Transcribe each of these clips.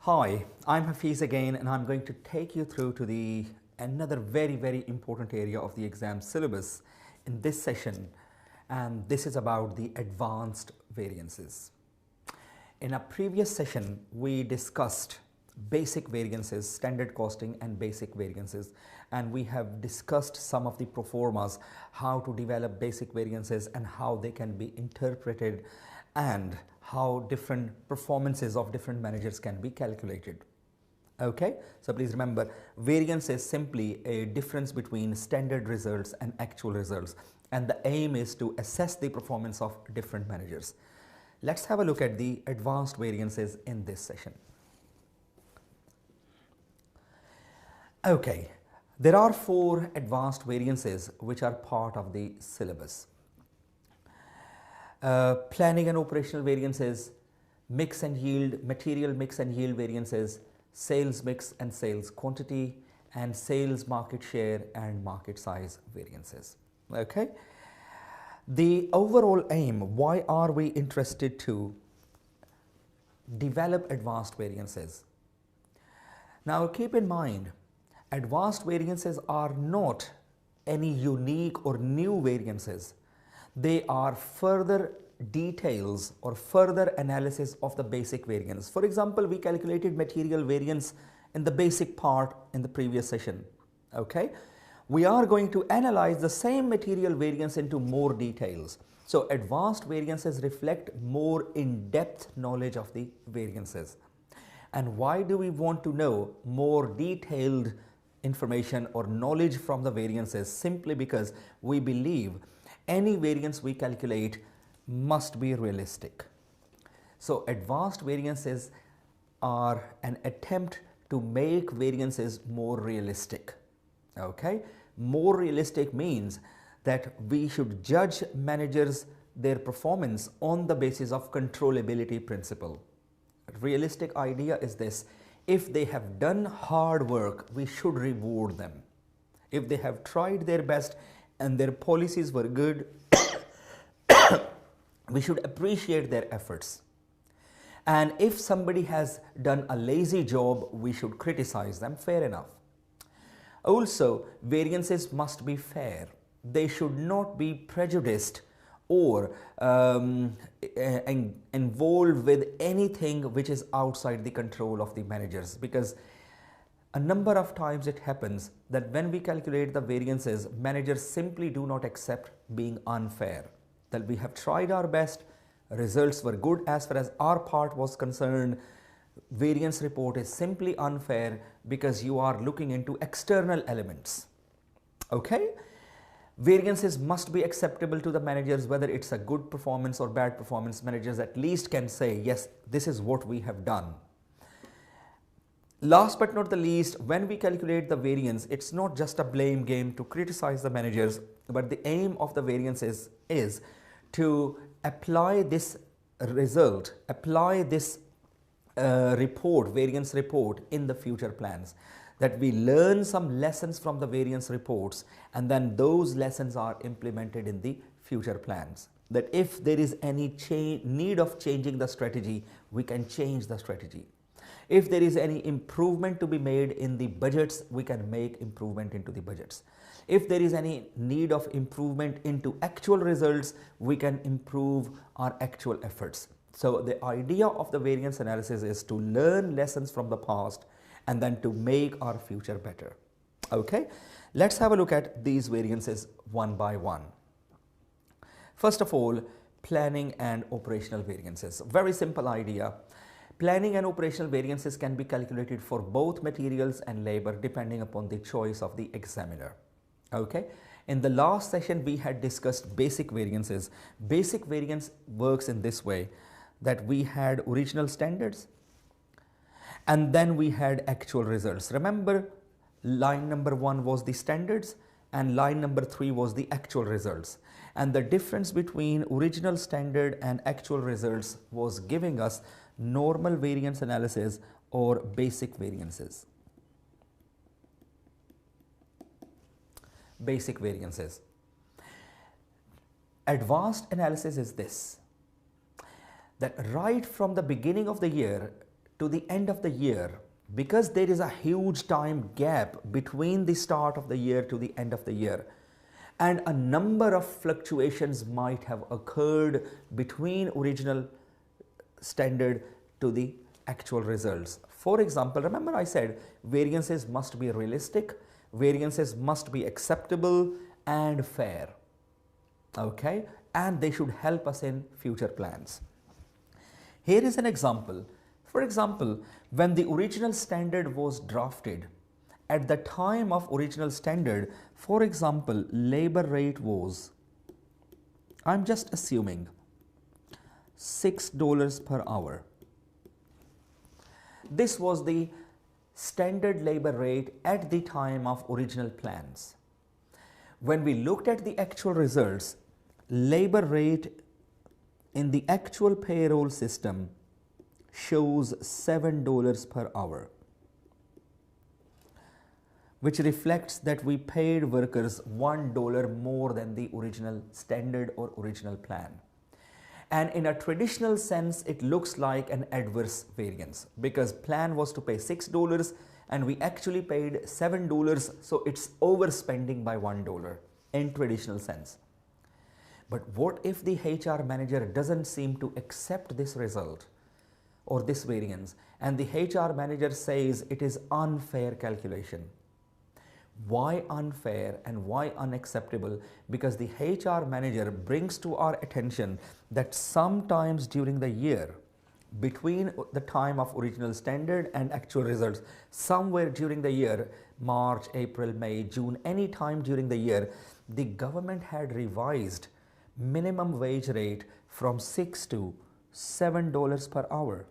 Hi, I'm Hafiz again, and I'm going to take you through to another very important area of the exam syllabus in this session, and this is about the advanced variances. In a previous session, we discussed basic variances, standard costing and basic variances, and we have discussed some of the proformas, how to develop basic variances and how they can be interpreted and how different performances of different managers can be calculated. Okay, so please remember, variance is simply a difference between standard results and actual results, and the aim is to assess the performance of different managers. Let's have a look at the advanced variances in this session. Okay, there are 4 advanced variances which are part of the syllabus. Planning and operational variances, mix and yield, material mix and yield variances, sales mix and sales quantity, and sales market share and market size variances. Okay. The overall aim, why are we interested to develop advanced variances? Now keep in mind, advanced variances are not any unique or new variances. They are further details or further analysis of the basic variance. For example, we calculated material variance in the basic part in the previous session. Okay, we are going to analyze the same material variance into more details. So advanced variances reflect more in-depth knowledge of the variances. And why do we want to know more detailed information or knowledge from the variances? Simply because we believe any variance we calculate must be realistic. So advanced variances are an attempt to make variances more realistic. Okay, more realistic means that we should judge managers their performance on the basis of controllability principle. Realistic idea is this: if they have done hard work, we should reward them. If they have tried their best and their policies were good, we should appreciate their efforts. And if somebody has done a lazy job, we should criticize them. Fair enough. Also, variances must be fair. They should not be prejudiced or involved with anything which is outside the control of the managers, because a number of times it happens that when we calculate the variances, managers simply do not accept being unfair. That we have tried our best, results were good as far as our part was concerned, variance report is simply unfair because you are looking into external elements. Okay? Variances must be acceptable to the managers, whether it's a good performance or bad performance. Managers at least can say, yes, this is what we have done. Last but not the least, when we calculate the variance, it's not just a blame game to criticize the managers, but the aim of the variances is to apply this result, apply this variance report in the future plans. That we learn some lessons from the variance reports, and then those lessons are implemented in the future plans. That if there is any need of changing the strategy, we can change the strategy. If there is any improvement to be made in the budgets, we can make improvement into the budgets. If there is any need of improvement into actual results, we can improve our actual efforts. So the idea of the variance analysis is to learn lessons from the past and then to make our future better. Okay, let's have a look at these variances one by one. First of all, planning and operational variances. Very simple idea. Planning and operational variances can be calculated for both materials and labor depending upon the choice of the examiner. Okay. In the last session, we had discussed basic variances. Basic variance works in this way, that we had original standards and then we had actual results. Remember, line number 1 was the standards and line number 3 was the actual results. And the difference between original standard and actual results was giving us normal variance analysis or basic variances. Basic variances. Advanced analysis is this: that right from the beginning of the year to the end of the year, because there is a huge time gap between the start of the year to the end of the year, and a number of fluctuations might have occurred between original standard to the actual results. For example, remember I said variances must be realistic, variances must be acceptable and fair, okay, and they should help us in future plans. Here is an example. For example, when the original standard was drafted, at the time of original standard, for example, labor rate was, I'm just assuming, $6 per hour. This was the standard labor rate at the time of original plans. When we looked at the actual results, labor rate in the actual payroll system shows $7 per hour, which reflects that we paid workers $1 more than the original standard or original plan. And in a traditional sense, it looks like an adverse variance because plan was to pay $6 and we actually paid $7, so it's overspending by $1 in traditional sense. But what if the HR manager doesn't seem to accept this result or this variance, and the HR manager says it is unfair calculation? Why unfair and why unacceptable? Because the HR manager brings to our attention that sometimes during the year, between the time of original standard and actual results, somewhere during the year, March, April, May, June, any time during the year, the government had revised minimum wage rate from $6 to $7 per hour.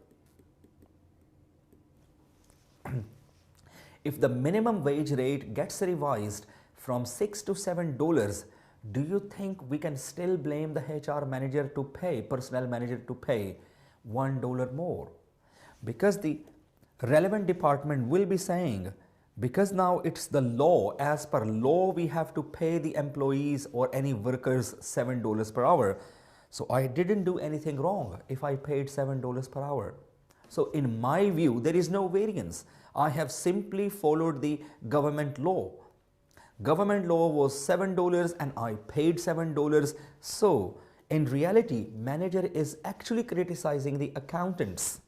If the minimum wage rate gets revised from $6 to $7, do you think we can still blame the HR manager to pay, personnel manager to pay $1 more? Because the relevant department will be saying, because now it's the law, as per law we have to pay the employees or any workers $7 per hour. So I didn't do anything wrong if I paid $7 per hour. So in my view, there is no variance. I have simply followed the government law. Government law was $7 and I paid $7. So in reality, manager is actually criticizing the accountants.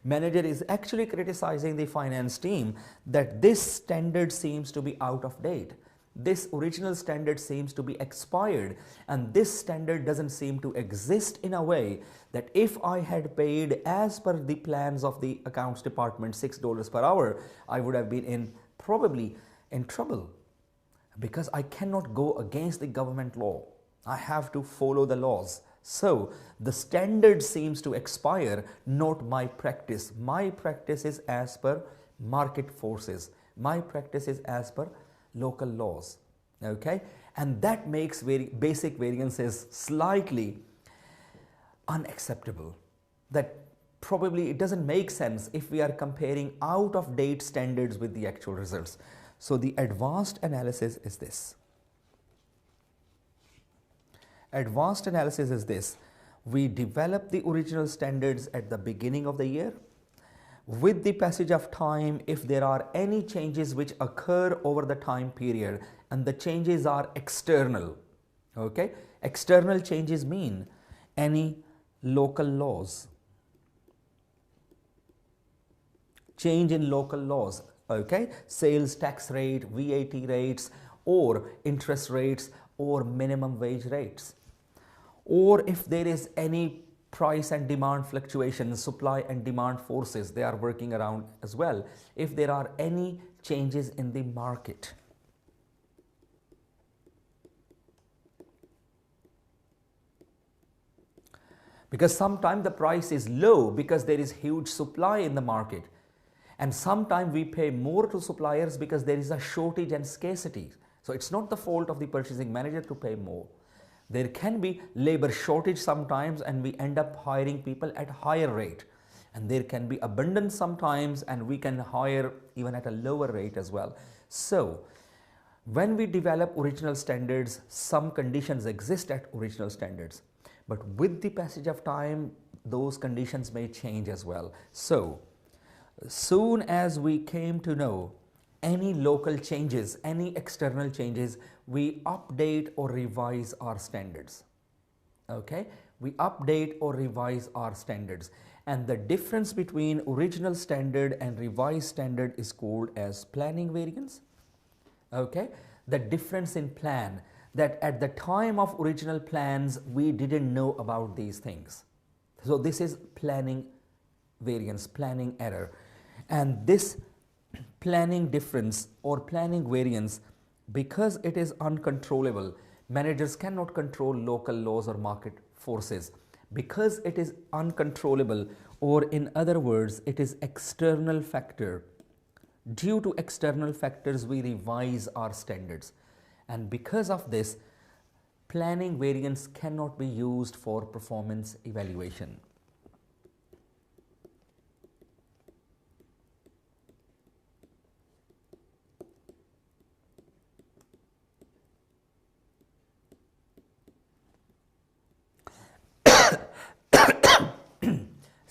Manager is actually criticizing the finance team that this standard seems to be out of date. This original standard seems to be expired, and this standard doesn't seem to exist in a way that if I had paid as per the plans of the accounts department $6 per hour, I would have been probably in trouble, because I cannot go against the government law. I have to follow the laws. So the standard seems to expire, not my practice. My practice is as per market forces. My practice is as per local laws, okay? And that makes basic variances slightly unacceptable. That probably it doesn't make sense if we are comparing out of date standards with the actual results. So the advanced analysis is this. Advanced analysis is this. We develop the original standards at the beginning of the year. With the passage of time, if there are any changes which occur over the time period, and the changes are external, okay? External changes mean any local laws, change in local laws, okay? Sales tax rate, VAT rates, or interest rates, or minimum wage rates. Or if there is any price and demand fluctuations, supply and demand forces, they are working around as well. If there are any changes in the market. Because sometimes the price is low because there is huge supply in the market. And sometimes we pay more to suppliers because there is a shortage and scarcity. So it's not the fault of the purchasing manager to pay more. There can be labor shortage sometimes and we end up hiring people at higher rate. And there can be abundance sometimes and we can hire even at a lower rate as well. So when we develop original standards, some conditions exist at original standards. But with the passage of time, those conditions may change as well. So Soon as we came to know any local changes, any external changes, we update or revise our standards. Okay, we update or revise our standards, and the difference between original standard and revised standard is called as planning variance. Okay, the difference in plan, that at the time of original plans we didn't know about these things. So this is planning variance, planning error, and this planning difference or planning variance, because it is uncontrollable, managers cannot control local laws or market forces. Because it is uncontrollable, or in other words, it is external factor, due to external factors we revise our standards, and because of this, planning variance cannot be used for performance evaluation.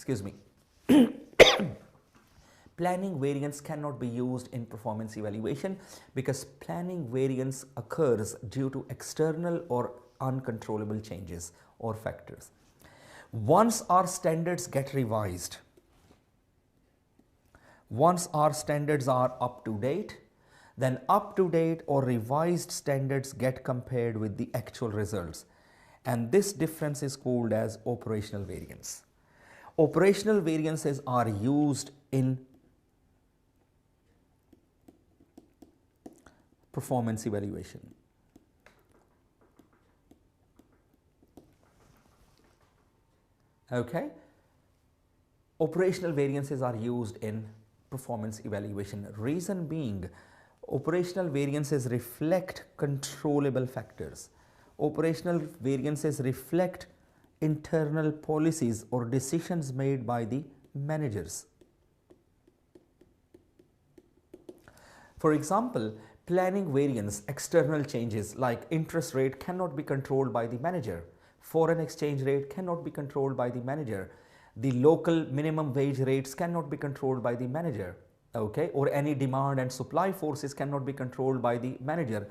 Excuse me. Planning variance cannot be used in performance evaluation because planning variance occurs due to external or uncontrollable changes or factors. Once our standards get revised, once our standards are up to date, then up to date or revised standards get compared with the actual results, and this difference is called as operational variance. Operational variances are used in performance evaluation. Okay? Operational variances are used in performance evaluation. Reason being, operational variances reflect controllable factors. Operational variances reflect internal policies or decisions made by the managers. For example, planning variance, external changes like interest rate cannot be controlled by the manager. Foreign exchange rate cannot be controlled by the manager. The local minimum wage rates cannot be controlled by the manager. Okay, or any demand and supply forces cannot be controlled by the manager.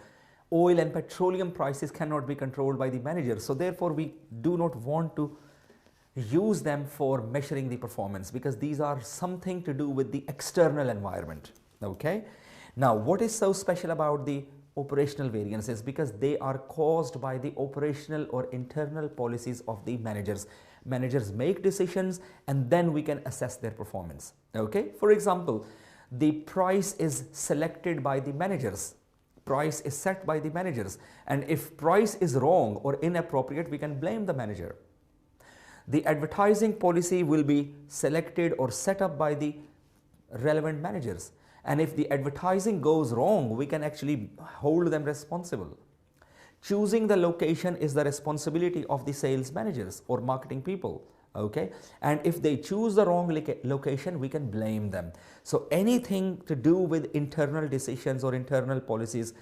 Oil and petroleum prices cannot be controlled by the manager. So therefore, we do not want to use them for measuring the performance because these are something to do with the external environment. Okay. Now, what is so special about the operational variances? Because they are caused by the operational or internal policies of the managers. Managers make decisions and then we can assess their performance. Okay. For example, the price is selected by the managers. Price is set by the managers, and if price is wrong or inappropriate, we can blame the manager. The advertising policy will be selected or set up by the relevant managers, and if the advertising goes wrong, we can actually hold them responsible. Choosing the location is the responsibility of the sales managers or marketing people. Okay, and if they choose the wrong location, we can blame them. So anything to do with internal decisions or internal policies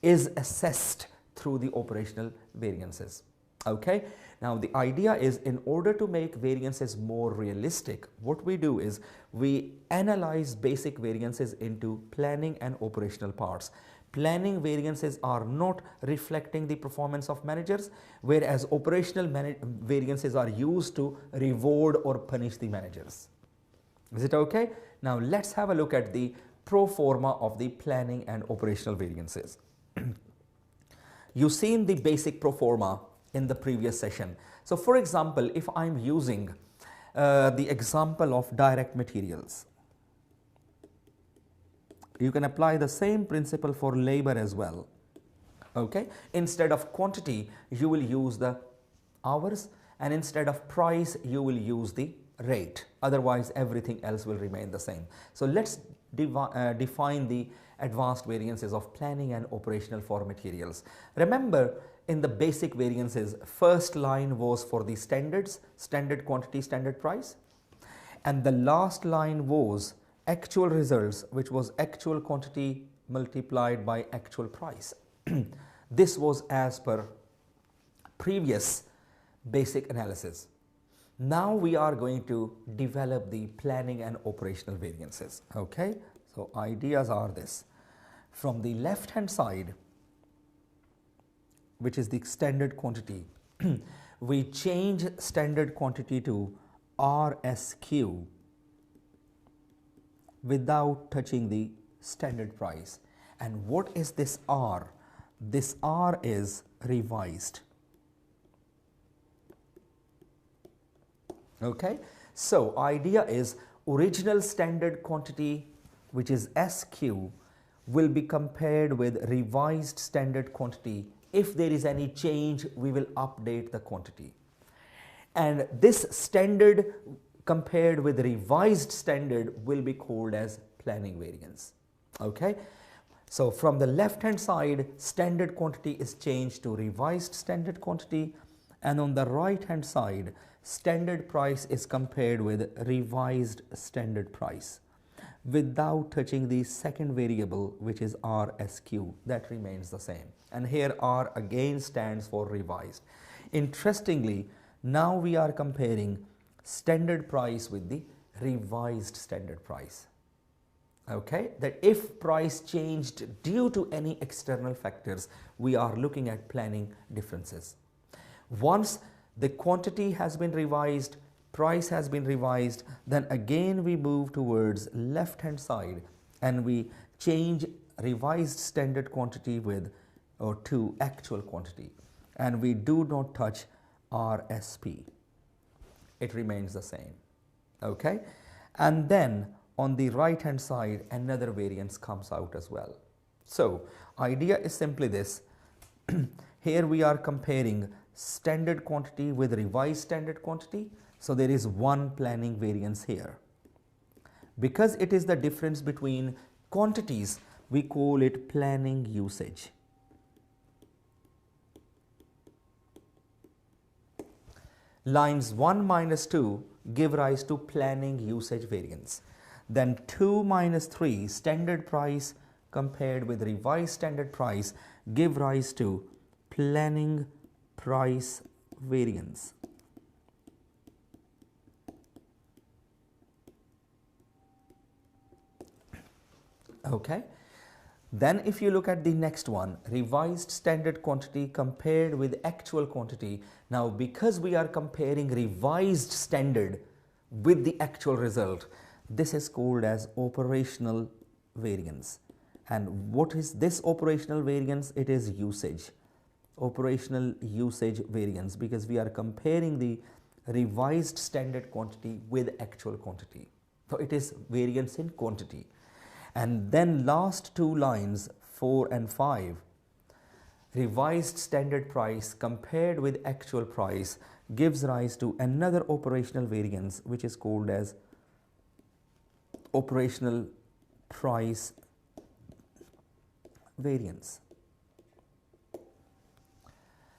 is assessed through the operational variances. Okay, now the idea is, in order to make variances more realistic, what we do is we analyze basic variances into planning and operational parts. Planning variances are not reflecting the performance of managers, whereas operational variances are used to reward or punish the managers. Is it okay? Now let's have a look at the pro forma of the planning and operational variances. You've seen the basic pro forma in the previous session. So for example, if I'm using the example of direct materials, you can apply the same principle for labor as well. Okay, instead of quantity you will use the hours, and instead of price you will use the rate, otherwise everything else will remain the same. So let's define the advanced variances of planning and operational for materials. Remember, in the basic variances, first line was for the standards, standard quantity, standard price, and the last line was actual results, which was actual quantity multiplied by actual price. This was as per previous basic analysis. Now we are going to develop the planning and operational variances. Okay, so ideas are this. From the left hand side, which is the standard quantity, we change standard quantity to RSQ without touching the standard price. And what is this R? This R is revised. Okay, so idea is original standard quantity, which is SQ, will be compared with revised standard quantity. If there is any change, we will update the quantity. And this standard compared with revised standard will be called as planning variance. Okay, so from the left hand side, standard quantity is changed to revised standard quantity, and on the right hand side, standard price is compared with revised standard price without touching the second variable, which is RSQ. That remains the same, and here R again stands for revised. Interestingly, now we are comparing standard price with the revised standard price. Okay, that if price changed due to any external factors, we are looking at planning differences. Once the quantity has been revised, price has been revised, then again we move towards left hand side and we change revised standard quantity with or to actual quantity, and we do not touch RSP. It remains the same. Okay, and then on the right hand side another variance comes out as well. So idea is simply this. Here we are comparing standard quantity with revised standard quantity, so there is one planning variance here. Because it is the difference between quantities, we call it planning usage. Lines 1 minus 2 give rise to planning usage variance. Then 2 minus 3 standard price compared with revised standard price give rise to planning price variance. Okay. Then if you look at the next one, revised standard quantity compared with actual quantity. Now because we are comparing revised standard with the actual result, this is called as operational variance. And what is this operational variance? It is usage. Operational usage variance, because we are comparing the revised standard quantity with actual quantity. So it is variance in quantity. And then last two lines 4 and 5, revised standard price compared with actual price gives rise to another operational variance, which is called as operational price variance.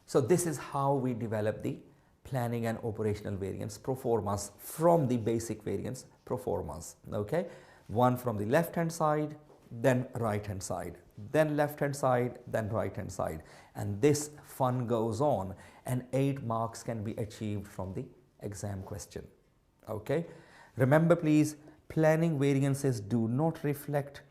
So this is how we develop the planning and operational variance pro formas from the basic variance pro formas. Okay, one from the left hand side, then right hand side, then left hand side, then right hand side, and this fun goes on, and 8 marks can be achieved from the exam question. Okay, remember please, planning variances do not reflect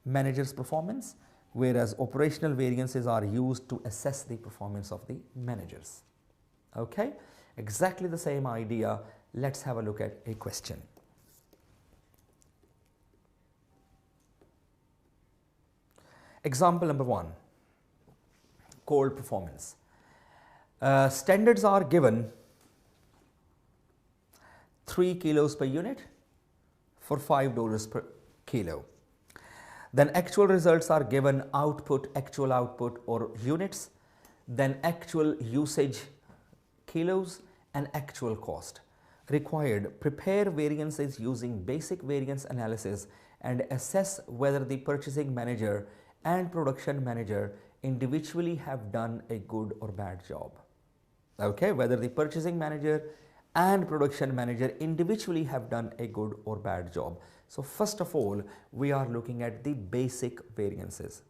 manager's performance, whereas operational variances are used to assess the performance of the managers. Okay, exactly the same idea. Let's have a look at a question. Example number 1, called performance. Standards are given 3 kilos per unit for $5 per kilo. Then actual results are given output, actual output or units, then actual usage kilos and actual cost. Required, prepare variances using basic variance analysis and assess whether the purchasing manager and production manager individually have done a good or bad job. Okay, whether the purchasing manager and production manager individually have done a good or bad job. So first of all, we are looking at the basic variances.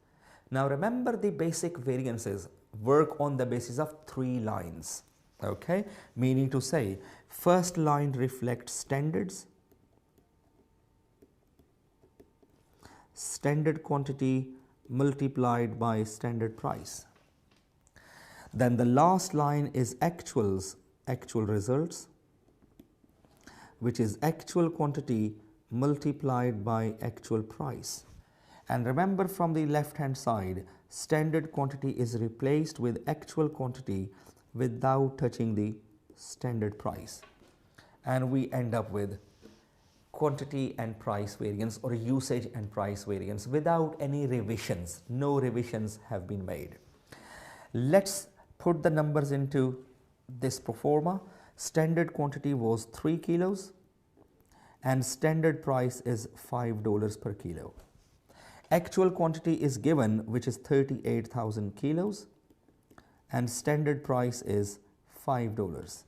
Now remember, the basic variances work on the basis of 3 lines. Okay, meaning to say first line reflects standards, standard quantity multiplied by standard price. Then the last line is actuals, actual results, which is actual quantity multiplied by actual price. And remember, from the left hand side, standard quantity is replaced with actual quantity without touching the standard price, and we end up with quantity and price variance or usage and price variance without any revisions. No revisions have been made. Let's put the numbers into this pro forma. Standard quantity was 3 kilos and standard price is $5 per kilo. Actual quantity is given, which is 38,000 kilos, and standard price is $5.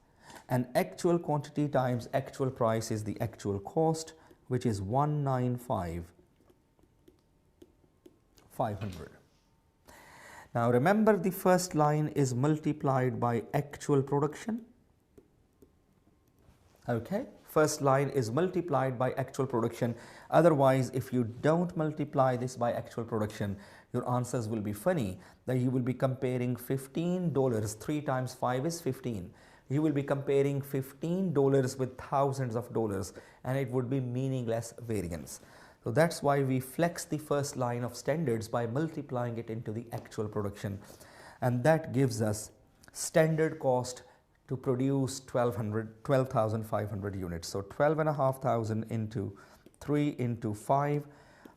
And actual quantity times actual price is the actual cost, which is 195,500. Now remember, the first line is multiplied by actual production. Okay, first line is multiplied by actual production. Otherwise, if you don't multiply this by actual production, your answers will be funny, that you will be comparing $15, 3 times 5 is 15. You will be comparing $15 with thousands of dollars, and it would be meaningless variance. So that's why we flex the first line of standards by multiplying it into the actual production, and that gives us standard cost to produce 12,500 units. So 12,500 into 3 into 5,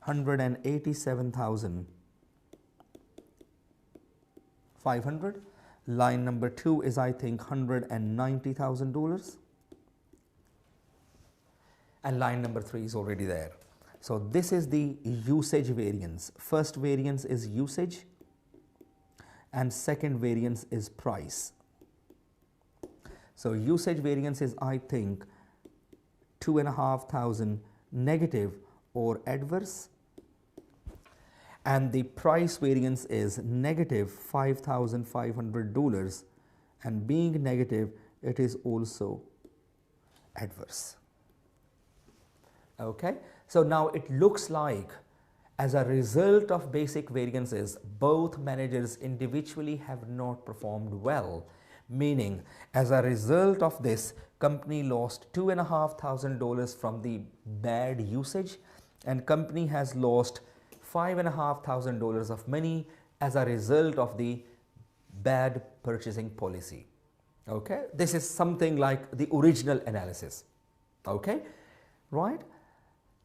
187,500. Line number 2 is, I think, $190,000, and line number 3 is already there. So this is the usage variance. First variance is usage and second variance is price. So usage variance is, I think, 2,500 negative or adverse, and the price variance is negative $5,500, and being negative, it is also adverse. Okay, so now it looks like, as a result of basic variances, both managers individually have not performed well, meaning as a result of this, company lost $2,500 from the bad usage, and company has lost $5,500 of money as a result of the bad purchasing policy. Okay, this is something like the original analysis. Okay, right?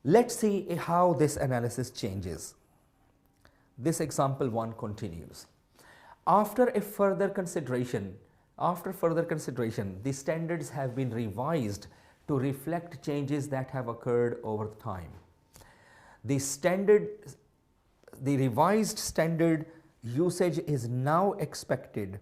Let's see how this analysis changes. This example 1 continues. After further consideration, the standards have been revised to reflect changes that have occurred over time. The revised standard usage is now expected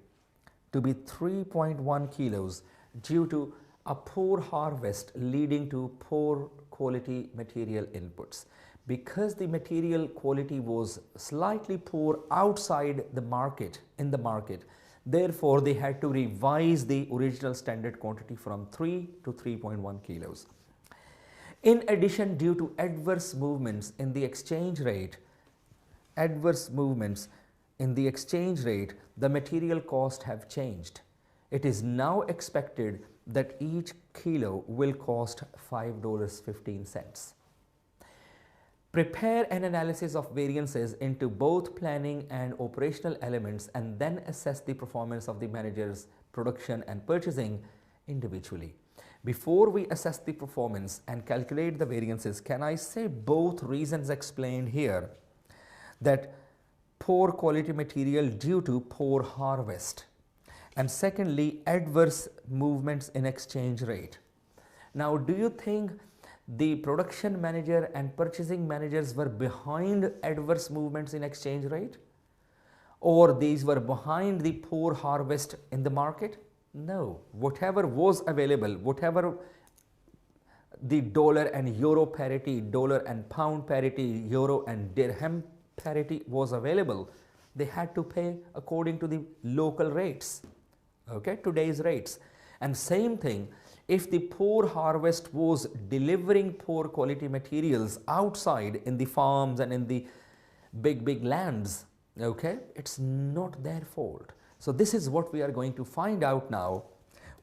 to be 3.1 kilos due to a poor harvest leading to poor quality material inputs. Because the material quality was slightly poor outside the market, therefore they had to revise the original standard quantity from 3 to 3.1 kilos. In addition, due to adverse movements in the exchange rate, the material cost have changed. It is now expected that each kilo will cost $5.15. Prepare an analysis of variances into both planning and operational elements, and then assess the performance of the managers, production and purchasing individually. Before we assess the performance and calculate the variances, can I say both reasons explained here, that poor quality material due to poor harvest, and secondly, adverse movements in exchange rate. Now, do you think the production manager and purchasing managers were behind adverse movements in exchange rate, or these were behind the poor harvest in the market? No, whatever was available, whatever the dollar and euro parity, dollar and pound parity, euro and dirham parity was available, they had to pay according to the local rates. okay, today's rates. And same thing, if the poor harvest was delivering poor quality materials outside in the farms and in the big lands, okay, it's not their fault. So this is what we are going to find out now.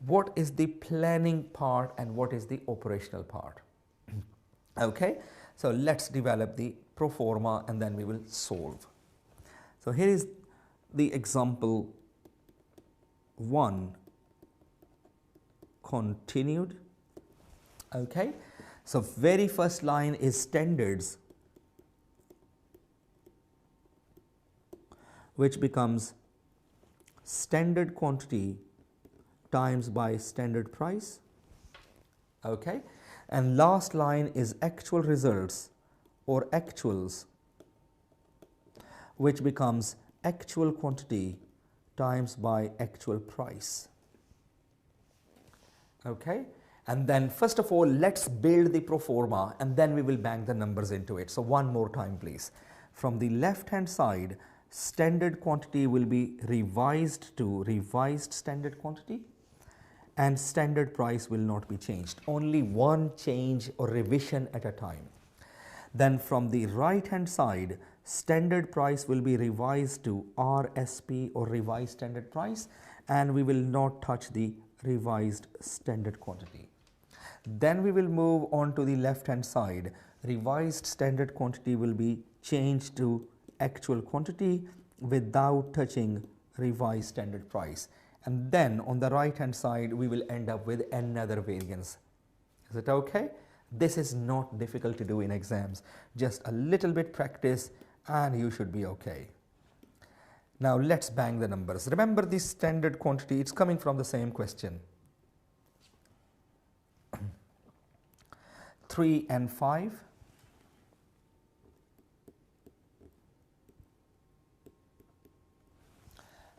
What is the planning part and what is the operational part? Okay, so let's develop the pro forma and then we will solve. So here is the example 1 continued. Okay, so very first line is standards, which becomes standard quantity times by standard price. Okay, and last line is actual results or actuals, which becomes actual quantity times by actual price. Okay, and then first of all let's build the pro forma and then we will bang the numbers into it. So one more time please. From the left hand side, standard quantity will be revised to revised standard quantity and standard price will not be changed, only one change or revision at a time. Then from the right hand side, standard price will be revised to RSP or revised standard price and we will not touch the revised standard quantity. Then we will move on to the left hand side. Revised standard quantity will be changed to actual quantity without touching revised standard price. And then on the right hand side we will end up with another variance. Is it okay? This is not difficult to do in exams, just a little bit practice and you should be okay. Now let's bang the numbers. Remember this standard quantity, it's coming from the same question. 3 and 5.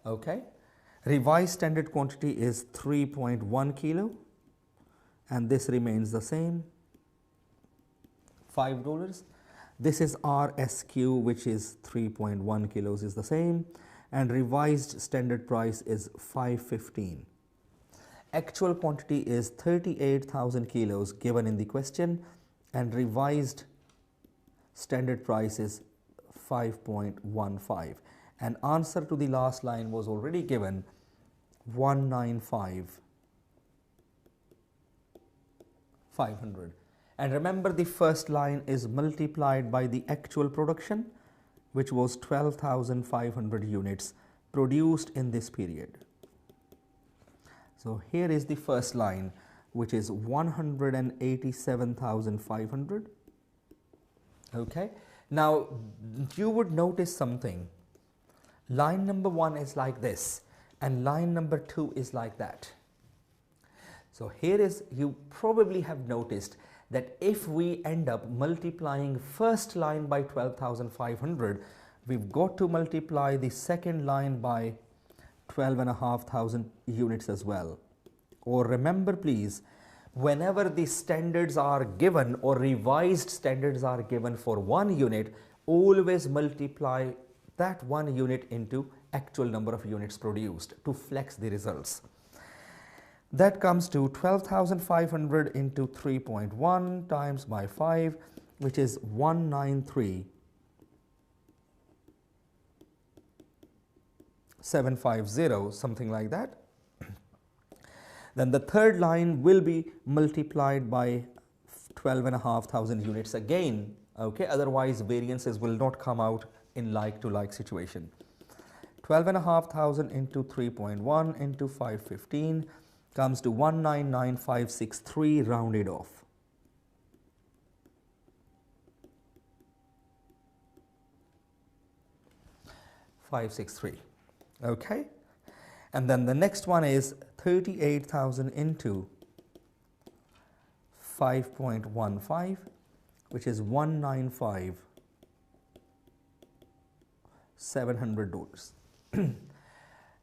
Okay. Revised standard quantity is 3.1 kilo and this remains the same, $5. This is RSQ, which is 3.1 kilos is the same, and revised standard price is 515. Actual quantity is 38,000 kilos given in the question and revised standard price is 5.15, and answer to the last line was already given, 195,500. And remember the first line is multiplied by the actual production, which was 12,500 units produced in this period. So here is the first line, which is 187,500. Okay. Now you would notice something. Line number 1 is like this and line number 2 is like that. So here is, you probably have noticed that if we end up multiplying first line by 12,500, we've got to multiply the second line by 12,500 units as well. Or remember please, whenever the standards are given or revised standards are given for 1 unit, always multiply that 1 unit into actual number of units produced to flex the results. That comes to 12,500 into 3.1 times by 5, which is 193,750, something like that. Then the third line will be multiplied by 12,500 units again. Okay, otherwise variances will not come out in like to like situation. 12,500 into 3.1 into 515 comes to 199,563 rounded off. $563. Okay, and then the next one is 38,000 into 5.15, which is $195,700.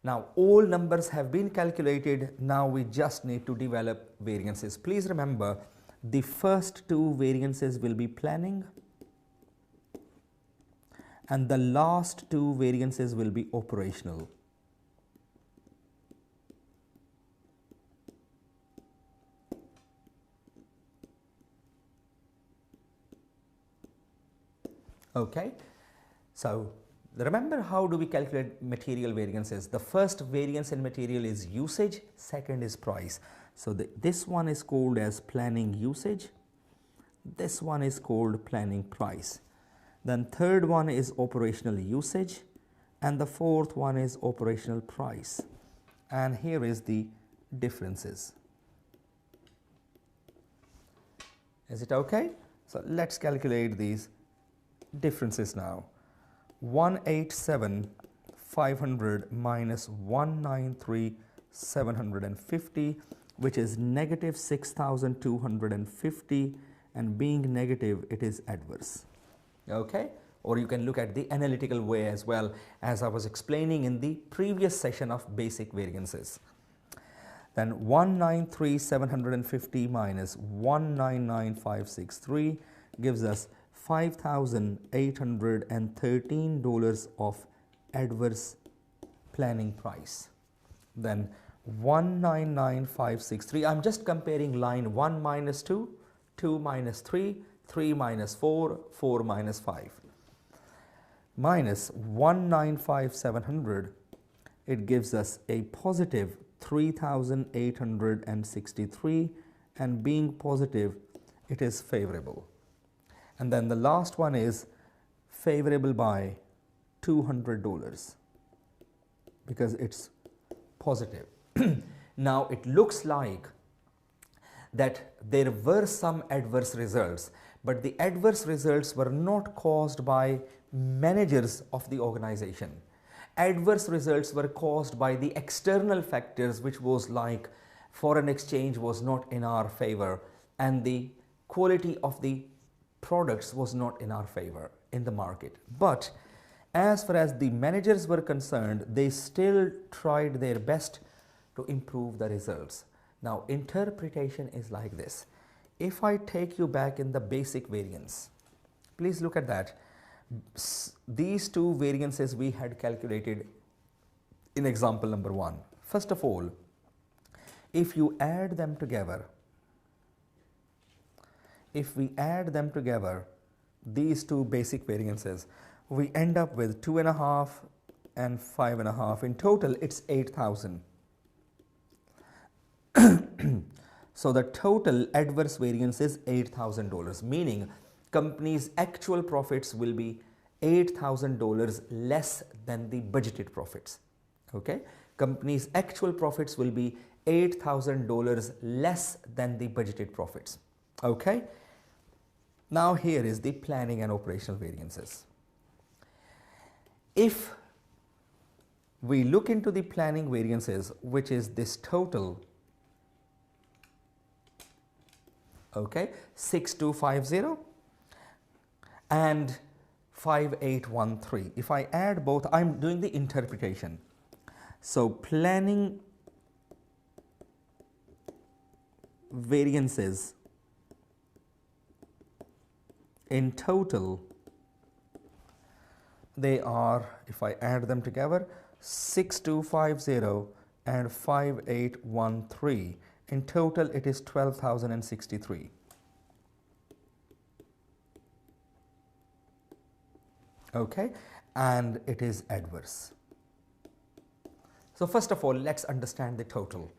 Now all numbers have been calculated. Now we just need to develop variances. Please remember, the first 2 variances will be planning and the last 2 variances will be operational. Okay, so remember, how do we calculate material variances? The first variance in material is usage, second is price. So this one is called as planning usage, this one is called planning price. Then third one is operational usage, and the fourth one is operational price. And here is the differences. Is it okay? So let's calculate these differences now. 187,500 minus 193,750, which is negative 6,250, and being negative, it is adverse. Okay, or you can look at the analytical way as well, as I was explaining in the previous session of basic variances. Then 193,750 minus 199,563 gives us $5,813 of adverse planning price. Then 199,563, I'm just comparing line 1 minus 2, 2 minus 3, 3 minus 4, 4 minus 5. Minus 195,700, it gives us a positive 3,863, and being positive, it is favorable. And then the last one is favorable by $200 because it's positive. Now it looks like that there were some adverse results, but the adverse results were not caused by managers of the organization. Adverse results were caused by the external factors, which was like foreign exchange was not in our favor, and the quality of the products was not in our favor in the market. But as far as the managers were concerned, they still tried their best to improve the results. Now interpretation is like this. If I take you back in the basic variance, please look at that. These two variances we had calculated in example number 1. First of all, if you add them together, if we add them together, these two basic variances, we end up with 2.5 and 5.5. In total, it's 8,000. So the total adverse variance is $8,000, meaning company's actual profits will be $8,000 less than the budgeted profits. Okay, company's actual profits will be $8,000 less than the budgeted profits. Okay, now here is the planning and operational variances. If we look into the planning variances, which is this total, okay, 6250 and 5813. If I add both, I'm doing the interpretation. So planning variances in total, they are, if I add them together, 6250 and 5813. In total, it is 12,063. Okay, and it is adverse. So first of all, let's understand the total.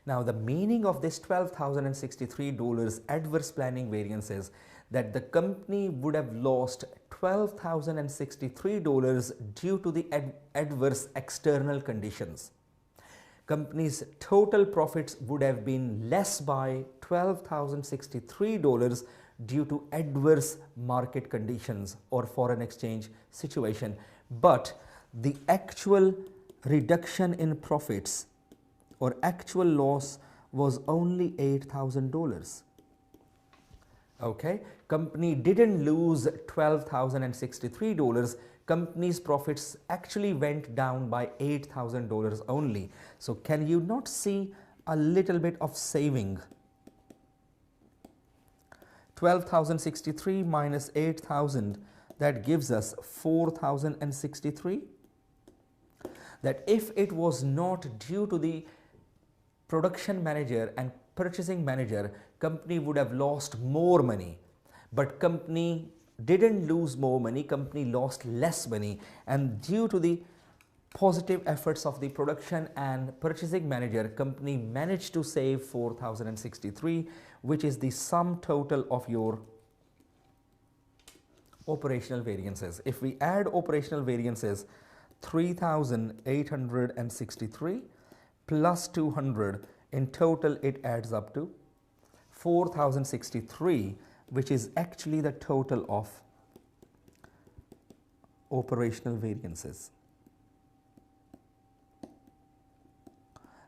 Now the meaning of this $12,063 adverse planning variance is that the company would have lost $12,063 due to the adverse external conditions. Company's total profits would have been less by $12,063 due to adverse market conditions or foreign exchange situation, but the actual reduction in profits or actual loss was only $8,000. Okay, company didn't lose $12,063. Company's profits actually went down by $8,000 only. So can you not see a little bit of saving? 12,063 minus 8,000, that gives us 4,063. That if it was not due to the production manager and purchasing manager, company would have lost more money. But company didn't lose more money, company lost less money, and due to the positive efforts of the production and purchasing manager, company managed to save 4,063, which is the sum total of your operational variances. If we add operational variances, 3,863 plus 200, in total it adds up to 4,063, which is actually the total of operational variances.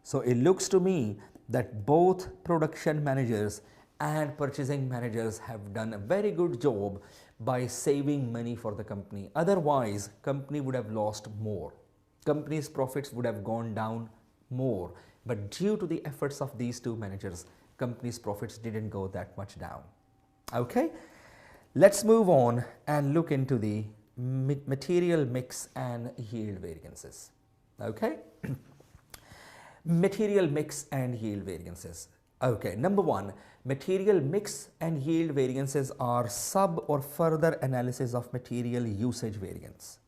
So it looks to me that both production managers and purchasing managers have done a very good job by saving money for the company. Otherwise, company would have lost more. Company's profits would have gone down more. But due to the efforts of these two managers, company's profits didn't go that much down. Okay, let's move on and look into the material mix and yield variances. Okay. Material mix and yield variances. Okay, number one, material mix and yield variances are sub or further analysis of material usage variance.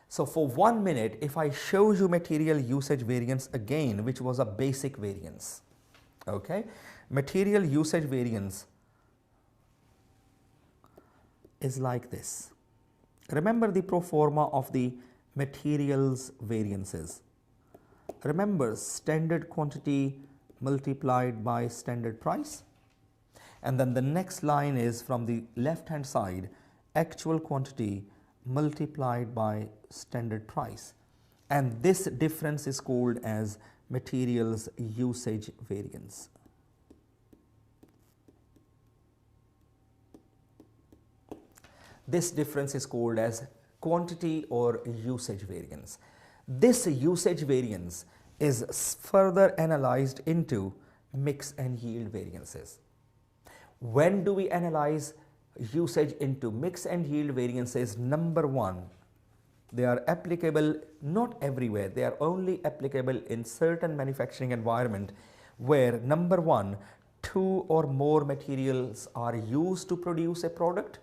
So for 1 minute, if I show you material usage variance again, which was a basic variance, okay, material usage variance is like this. Remember the pro forma of the materials variances. Remember standard quantity multiplied by standard price, and then the next line is from the left hand side, actual quantity multiplied by standard price, and this difference is called as materials usage variance. This difference is called as quantity or usage variance. This usage variance is further analyzed into mix and yield variances. When do we analyze usage into mix and yield variances? Number one, they are applicable not everywhere, they are only applicable in certain manufacturing environment where number one, two or more materials are used to produce a product.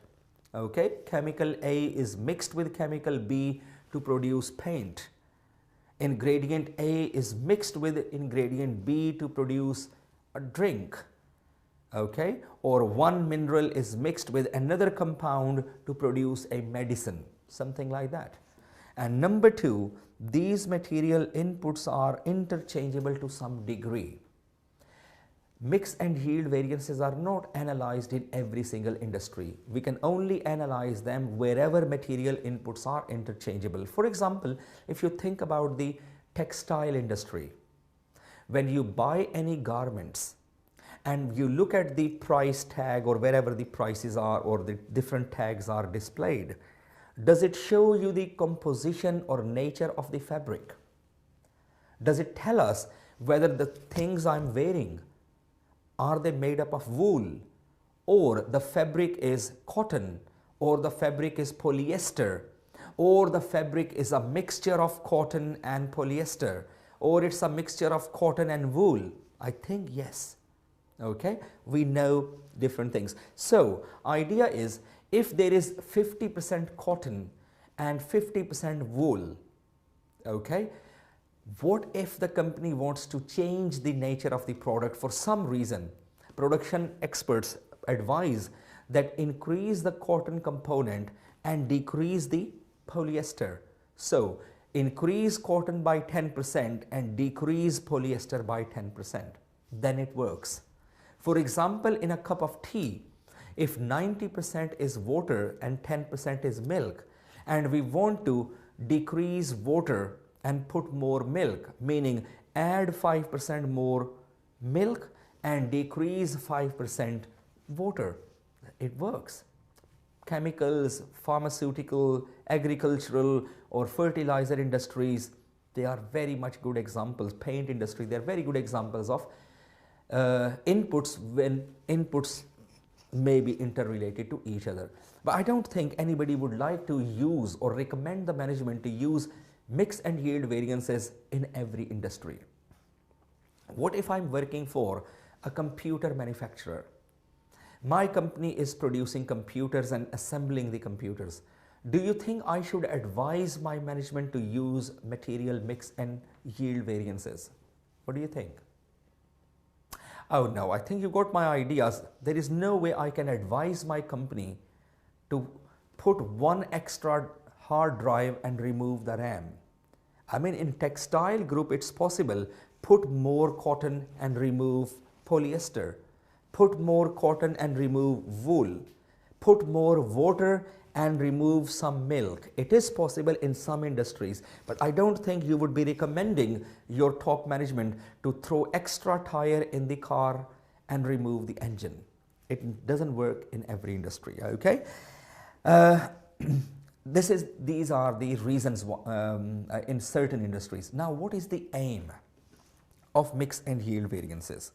Okay, chemical A is mixed with chemical B to produce paint. Ingredient A is mixed with ingredient B to produce a drink, okay, or one mineral is mixed with another compound to produce a medicine, something like that. And number two, these material inputs are interchangeable to some degree. Mix and yield variances are not analyzed in every single industry. We can only analyze them wherever material inputs are interchangeable. For example, if you think about the textile industry, when you buy any garments and you look at the price tag or wherever the prices are or the different tags are displayed, does it show you the composition or nature of the fabric? Does it tell us whether the things I'm wearing, are they made up of wool, or the fabric is cotton, or the fabric is polyester, or the fabric is a mixture of cotton and polyester, or it's a mixture of cotton and wool? I think yes. Okay, we know different things. So idea is, if there is 50% cotton and 50% wool, okay, what if the company wants to change the nature of the product for some reason? Production experts advise that increase the cotton component and decrease the polyester. So increase cotton by 10% and decrease polyester by 10%. Then it works. For example, in a cup of tea, if 90% is water and 10% is milk, and we want to decrease water and put more milk, meaning add 5% more milk and decrease 5% water, it works. Chemicals, pharmaceutical, agricultural or fertilizer industries, they are very much good examples. Paint industry, they are very good examples of inputs when inputs may be interrelated to each other. But I don't think anybody would like to use or recommend the management to use mix and yield variances in every industry. What if I'm working for a computer manufacturer? My company is producing computers and assembling the computers. Do you think I should advise my management to use material mix and yield variances? What do you think? Oh no, I think you got my ideas. There is no way I can advise my company to put one extra hard drive and remove the RAM. I mean, in textile group it's possible. Put more cotton and remove polyester. Put more cotton and remove wool. Put more water and remove some milk. It is possible in some industries, but I don't think you would be recommending your top management to throw extra tire in the car and remove the engine. It doesn't work in every industry, okay? These are the reasons in certain industries. Now, what is the aim of mix and yield variances?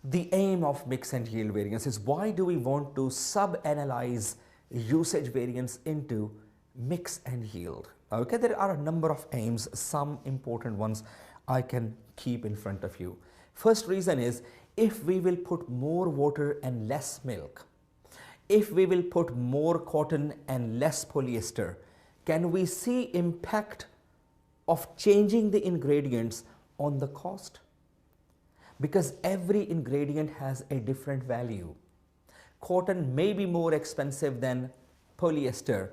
The aim of mix and yield variance is, why do we want to sub-analyze usage variance into mix and yield? Okay, there are a number of aims, some important ones I can keep in front of you. First reason is, if we will put more water and less milk, if we will put more cotton and less polyester, can we see impact of changing the ingredients on the cost? Because every ingredient has a different value. Cotton may be more expensive than polyester.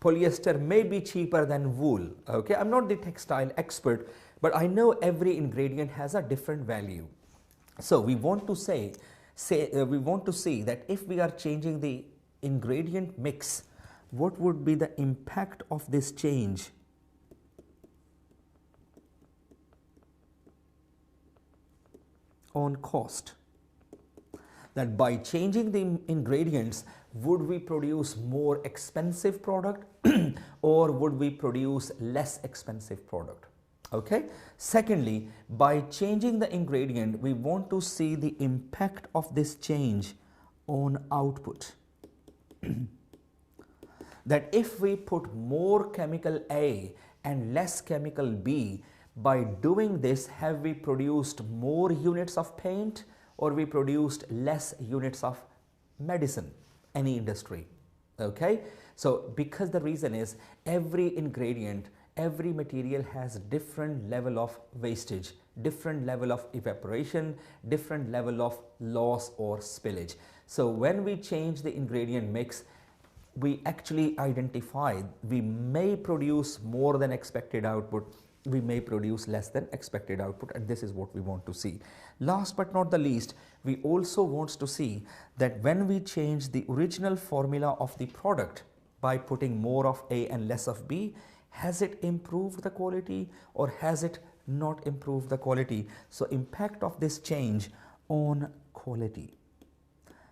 Polyester may be cheaper than wool. Okay, I'm not the textile expert, but I know every ingredient has a different value. So we want to see that if we are changing the ingredient mix, what would be the impact of this change on cost? That by changing the ingredients, would we produce more expensive product or would we produce less expensive product? Okay. Secondly, by changing the ingredient, we want to see the impact of this change on output. That if we put more chemical A and less chemical B, by doing this, have we produced more units of paint or we produced less units of medicine, any industry? Okay, so because the reason is, every ingredient, every material has different level of wastage, different level of evaporation, different level of loss or spillage. So when we change the ingredient mix, we actually identify we may produce more than expected output, we may produce less than expected output, and this is what we want to see. Last but not the least, we also want to see that when we change the original formula of the product by putting more of A and less of B, has it improved the quality or has it not improved the quality? So impact of this change on quality.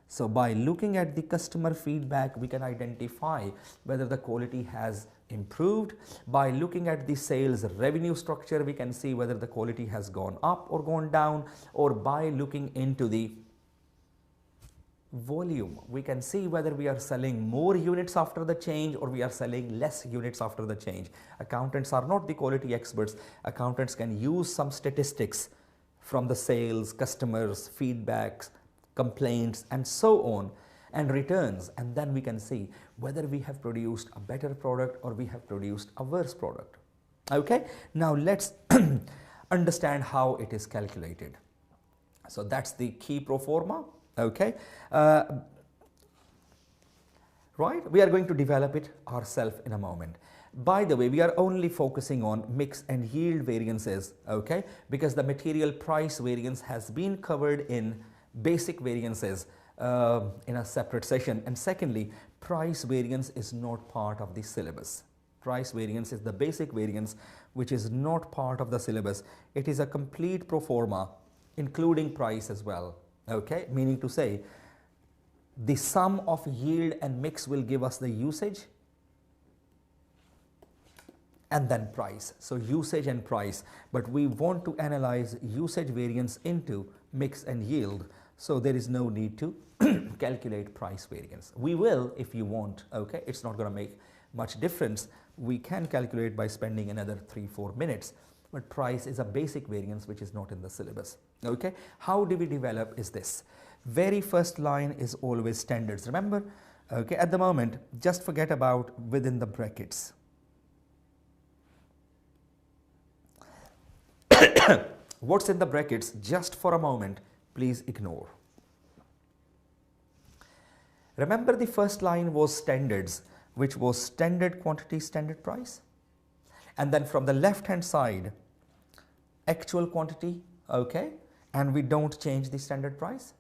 So by looking at the customer feedback, we can identify whether the quality has improved. By looking at the sales revenue structure, we can see whether the quality has gone up or gone down, or by looking into the volume, we can see whether we are selling more units after the change or we are selling less units after the change. Accountants are not the quality experts. Accountants can use some statistics from the sales, customers, feedbacks, complaints and so on, and returns, and then we can see whether we have produced a better product or we have produced a worse product. Okay, now let's understand how it is calculated. So that's the key pro forma. Okay, right, we are going to develop it ourselves in a moment. By the way, we are only focusing on mix and yield variances, okay, because the material price variance has been covered in basic variances in a separate session. And secondly, price variance is not part of the syllabus. Price variance is the basic variance which is not part of the syllabus. It is a complete pro forma including price as well, okay, meaning to say the sum of yield and mix will give us the usage and then price. So usage and price, but we want to analyze usage variance into mix and yield So there is no need to calculate price variance. We will if you want, okay? It's not going to make much difference. We can calculate by spending another 3-4 minutes, but price is a basic variance which is not in the syllabus, okay? How do we develop is this. Very first line is always standards, remember? Okay, at the moment, just forget about within the brackets. What's in the brackets, just for a moment, please ignore. Remember the first line was standards, which was standard quantity, standard price. And then from the left hand side, actual quantity, okay, and we don't change the standard price.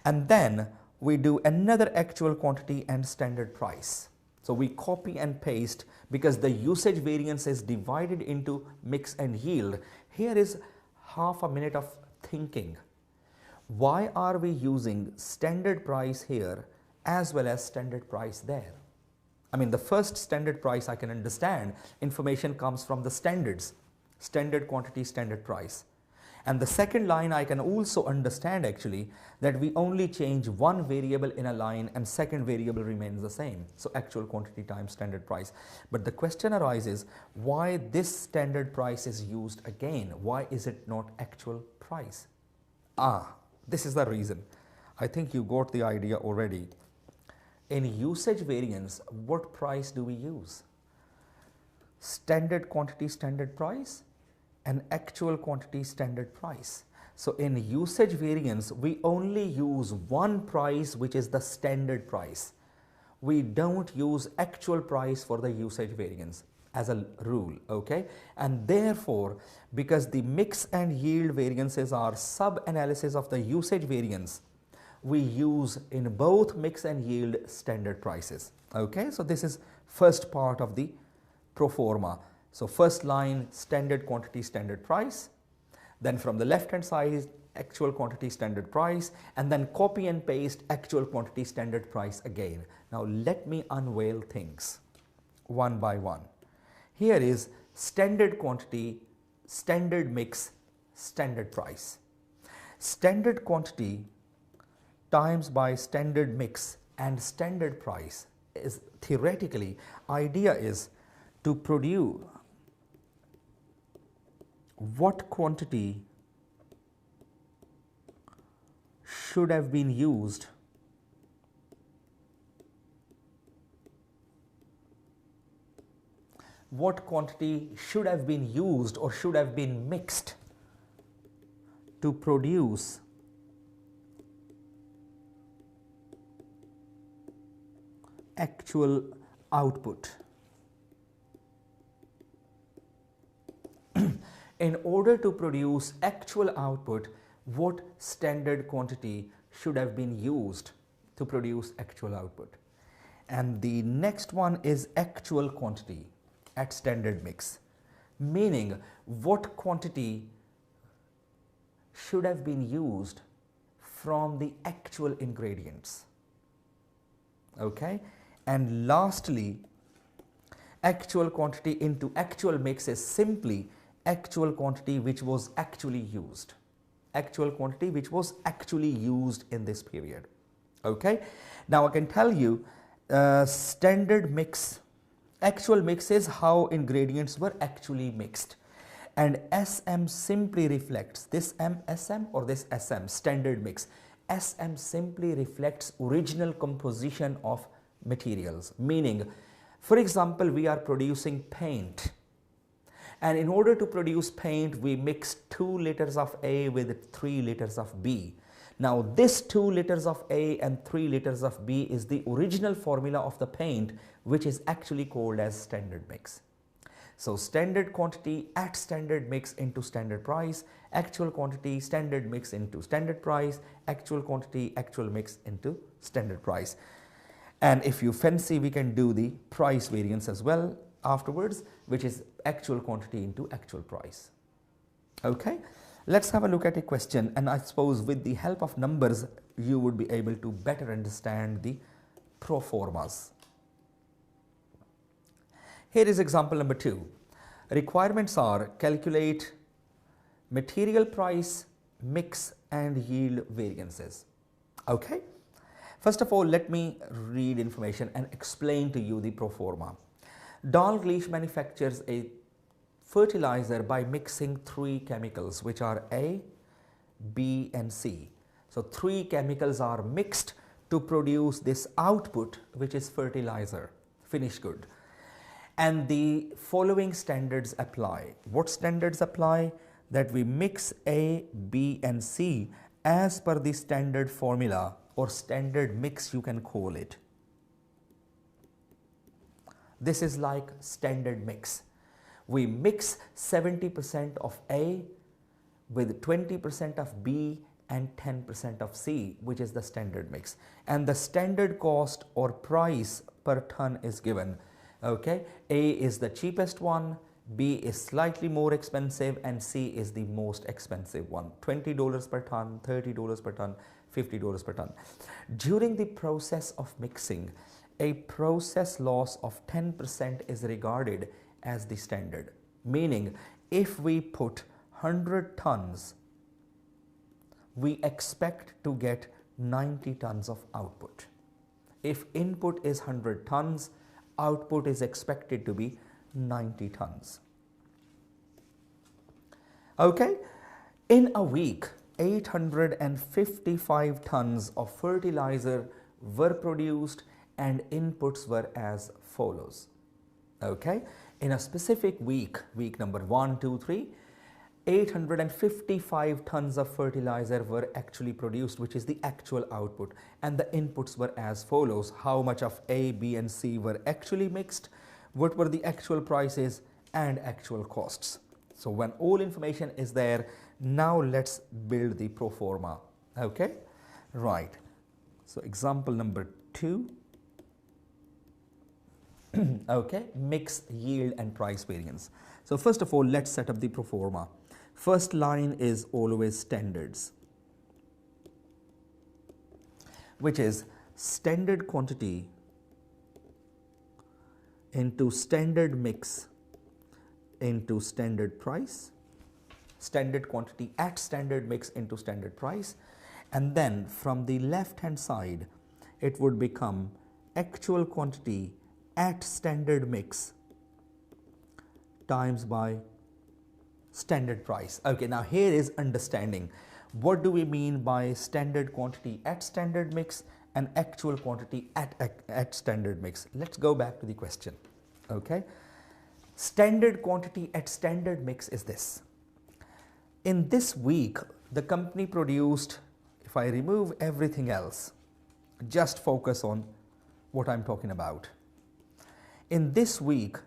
And then we do another actual quantity and standard price. So we copy and paste because the usage variance is divided into mix and yield. Here is half a minute of thinking. Why are we using standard price here as well as standard price there? I mean, the first standard price I can understand, information comes from the standards, standard quantity, standard price. And the second line I can also understand actually that we only change one variable in a line and second variable remains the same. So actual quantity times standard price. But the question arises, why this standard price is used again? Why is it not actual price? This is the reason. I think you got the idea already. In usage variance, what price do we use? Standard quantity, standard price, and actual quantity, standard price. So in usage variance, we only use one price, which is the standard price. We don't use actual price for the usage variance as a rule, okay? And therefore, because the mix and yield variances are sub-analysis of the usage variance, we use in both mix and yield standard prices, okay? So this is first part of the pro forma. So first line, standard quantity, standard price, then from the left hand side, actual quantity, standard price, and then copy and paste actual quantity, standard price again. Now let me unveil things one by one. Here is standard quantity, standard mix, standard price. Standard quantity times by standard mix and standard price is theoretically, idea is to produce what quantity should have been used or should have been mixed to produce actual output. In order to produce actual output, what standard quantity should have been used to produce actual output? And the next one is actual quantity at standard mix, meaning what quantity should have been used from the actual ingredients, okay? And lastly, actual quantity into actual mix is simply actual quantity which was actually used, actual quantity which was actually used in this period, okay? Now I can tell you standard mix, actual mix is how ingredients were actually mixed, and SM simply reflects this SM or this SM, standard mix. SM simply reflects original composition of materials, meaning, for example, we are producing paint, and in order to produce paint, we mix 2 liters of A with 3 liters of B. Now this 2 liters of A and 3 liters of B is the original formula of the paint, which is actually called as standard mix. So standard quantity at standard mix into standard price, actual quantity, standard mix into standard price, actual quantity, actual mix into standard price. And if you fancy, we can do the price variance as well afterwards, which is actual quantity into actual price. Okay, let's have a look at a question, and I suppose with the help of numbers you would be able to better understand the pro formas. Here is example number 2. Requirements are calculate material price, mix and yield variances. Okay. First of all, let me read information and explain to you the pro forma. Dalgleish manufactures a fertilizer by mixing three chemicals, which are A, B and C. So three chemicals are mixed to produce this output, which is fertilizer, finished good. And the following standards apply. What standards apply? That we mix A, B and C as per the standard formula or standard mix, you can call it. This is like standard mix. We mix 70% of A with 20% of B and 10% of C, which is the standard mix. And the standard cost or price per ton is given. Okay, A is the cheapest one, B is slightly more expensive, and C is the most expensive one. $20 per ton, $30 per ton, $50 per ton. During the process of mixing, a process loss of 10% is regarded as the standard. Meaning, if we put 100 tons, we expect to get 90 tons of output. If input is 100 tons, output is expected to be 90 tons. Okay, in a week, 855 tons of fertilizer were produced and inputs were as follows. Okay, in a specific week, week number 1, 2, 3, 855 tons of fertilizer were actually produced, which is the actual output, and the inputs were as follows. How much of A, B and C were actually mixed, what were the actual prices and actual costs. So when all information is there, now let's build the pro forma. Okay, right. So example number 2. Okay, mix, yield and price variance. So first of all, let's set up the pro forma. First line is always standards, which is standard quantity into standard mix into standard price, standard quantity at standard mix into standard price, and then from the left hand side it would become actual quantity at standard mix times by standard price. Okay, now here is understanding. What do we mean by standard quantity at standard mix and actual quantity at standard mix? Let's go back to the question. Okay, standard quantity at standard mix is this. In this week, the company produced, if I remove everything else, just focus on what I'm talking about. In this week,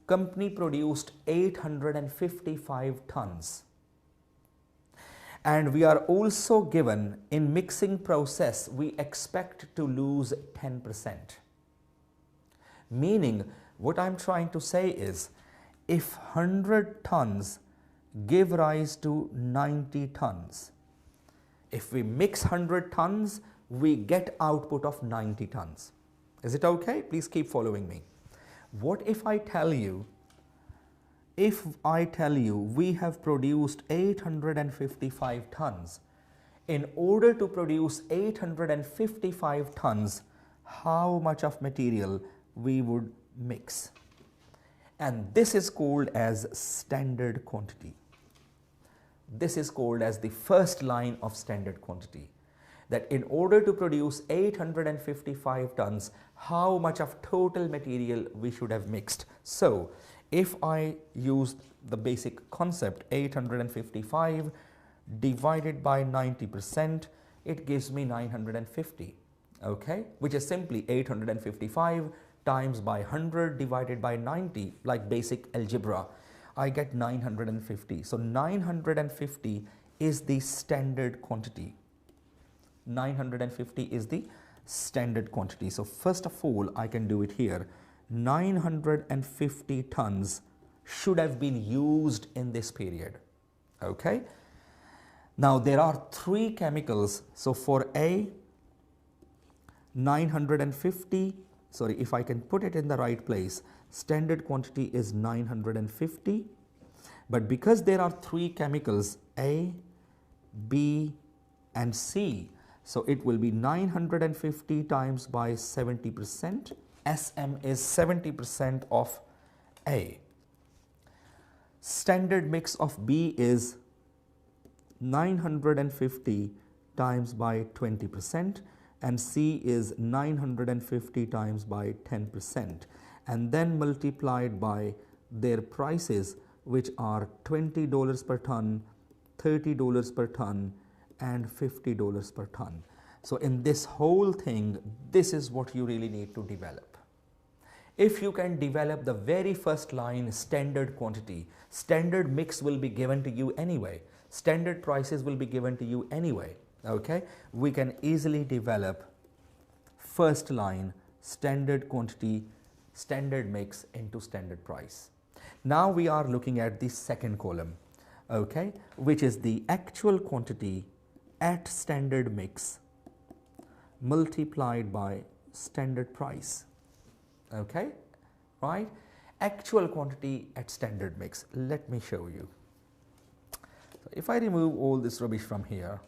company produced 855 tons. And we are also given in mixing process, we expect to lose 10%. Meaning, what I'm trying to say is, if 100 tons give rise to 90 tons, if we mix 100 tons, we get output of 90 tons. Is it okay? Please keep following me. What if I tell you, we have produced 855 tons. In order to produce 855 tons, how much of material we would mix? And this is called as standard quantity. This is called as the first line of standard quantity. That in order to produce 855 tons, how much of total material we should have mixed. So if I use the basic concept, 855 divided by 90%, it gives me 950, okay, which is simply 855 times by 100 divided by 90, like basic algebra. I get 950. So 950 is the standard quantity. 950 is the standard quantity. So first of all, I can do it here. 950 tons should have been used in this period. Okay. Now there are three chemicals. So for A, 950, sorry, if I can put it in the right place, standard quantity is 950. But because there are three chemicals, A, B and C. So it will be 950 times by 70%. SM is 70% of A. Standard mix of B is 950 times by 20%, and C is 950 times by 10%, and then multiplied by their prices, which are $20 per ton, $30 per ton, and $50 per ton. So in this whole thing, this is what you really need to develop. If you can develop the very first line, standard quantity, standard mix will be given to you anyway, standard prices will be given to you anyway, okay? We can easily develop first line, standard quantity, standard mix into standard price. Now we are looking at the second column, okay, which is the actual quantity at standard mix multiplied by standard price. Okay, right? Actual quantity at standard mix. Let me show you. So if I remove all this rubbish from here,